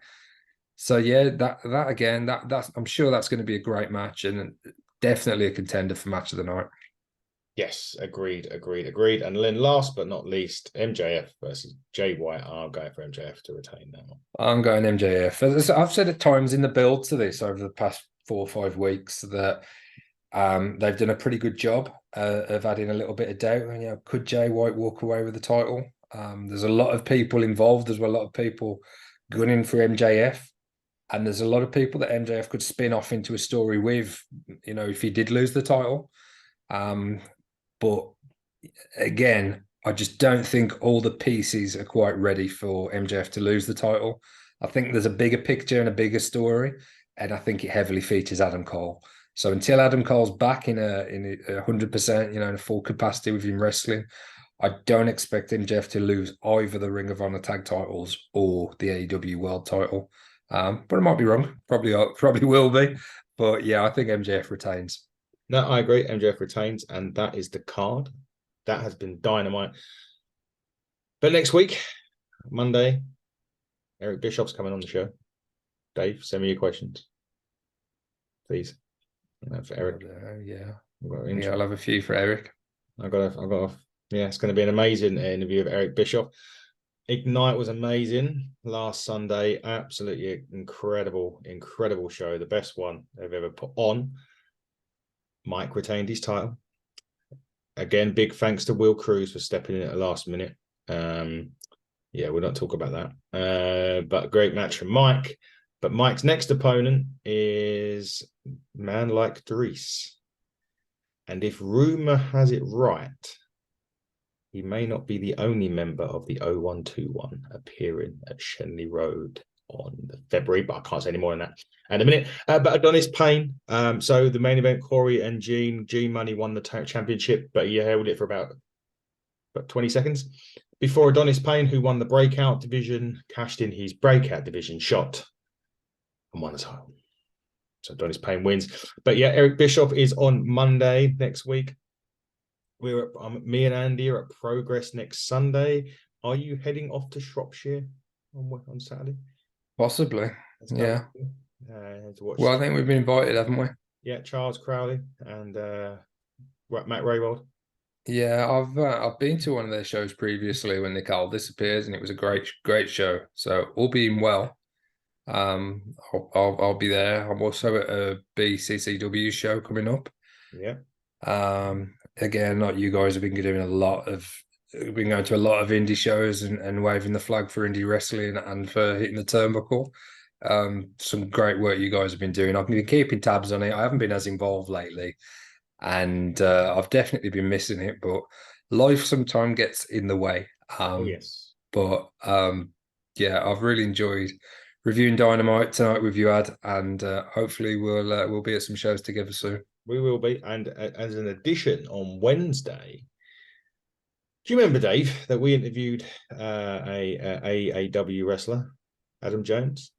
So yeah, that again, that's I'm sure that's going to be a great match and definitely a contender for match of the night. Yes, agreed. And then last but not least, MJF versus Jay White. I'm going for MJF to retain that one. I'm going MJF. As I've said at times in the build to this over the past 4 or 5 weeks that they've done a pretty good job of adding a little bit of doubt. And, you know, could Jay White walk away with the title? There's a lot of people involved. There's a lot of people gunning for MJF. And there's a lot of people that MJF could spin off into a story with, you know, if he did lose the title. But again, I just don't think all the pieces are quite ready for MJF to lose the title. I think there's a bigger picture and a bigger story, and I think it heavily features Adam Cole. So until Adam Cole's back in a 100%, you know, in a full capacity within wrestling, I don't expect MJF to lose either the Ring of Honor tag titles or the AEW World title. But I might be wrong. Probably will be. But yeah, I think MJF retains. No, I agree. MJF retains, and that is the card. That has been Dynamite. But next week, Monday, Eric Bischoff's coming on the show. Dave, send me your questions, please. For Eric. Yeah, I'll have a few for Eric. I've got. Yeah, it's going to be an amazing interview of Eric Bischoff. Ignite was amazing last Sunday. Absolutely incredible show. The best one they've ever put on. Mike retained his title. Again, big thanks to Will Cruz for stepping in at the last minute. Yeah, we'll not talk about that. But great match from Mike. But Mike's next opponent is man like Dries. And if rumor has it right, he may not be the only member of the 0121 appearing at Shenley Road on February, but I can't say any more than that in a minute. But Adonis Payne. So the main event, Corey and G Money won the championship, but he held it for about 20 seconds. before Adonis Payne, who won the breakout division, cashed in his breakout division shot and won the title. So Adonis Payne wins. But yeah, Eric Bischoff is on Monday next week. Me and Andy are at Progress next Sunday. Are you heading off to Shropshire on Saturday? Possibly. Yeah. Well, I think we've been invited, haven't we? Yeah, Charles Crowley and Matt Raybold. Yeah, I've been to one of their shows previously when Nicole disappears, and it was a great show. So all being well, I'll be there. I'm also at a BCCW show coming up. Yeah. Again, like you guys have been doing been going to a lot of indie shows and waving the flag for indie wrestling and for hitting the turnbuckle. Some great work you guys have been doing. I've been keeping tabs on it. I haven't been as involved lately, and I've definitely been missing it, but life sometimes gets in the way. Yes. But yeah, I've really enjoyed reviewing Dynamite tonight with you, Ad, and hopefully we'll be at some shows together soon. We will be. And as an addition, on Wednesday, do you remember, Dave, that we interviewed a AEW wrestler, Adam Jones?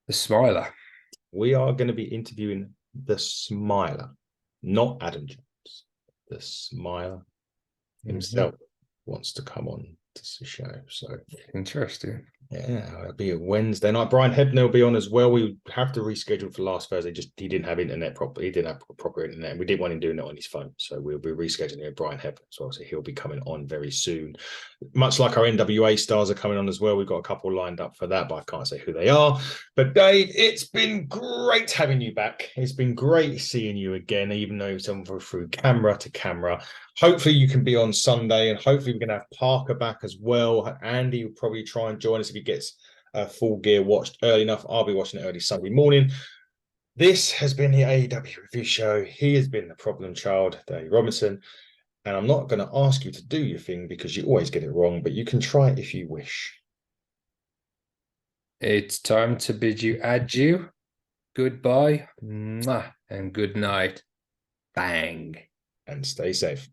The Smiler. We are going to be interviewing the Smiler, not Adam Jones. The Smiler himself wants to come on to the show. So interesting. Yeah, it'll be a Wednesday night. Brian Hebner will be on as well. We have to reschedule for last Thursday. He didn't have internet properly. He didn't have proper internet. And we didn't want him doing it on his phone. So we'll be rescheduling it with Brian Hebner as well. So he'll be coming on very soon. Much like our NWA stars are coming on as well. We've got a couple lined up for that, but I can't say who they are. But Dave, it's been great having you back. It's been great seeing you again, even though some through camera to camera. Hopefully you can be on Sunday, and hopefully we're going to have Parker back as well. Andy will probably try and join us if he gets Full Gear watched early enough. I'll be watching it early Sunday morning. This has been the AEW Review Show. He has been the problem child, Dave Robinson. And I'm not going to ask you to do your thing because you always get it wrong, but you can try it if you wish. It's time to bid you adieu, goodbye, and good night. Bang. And stay safe.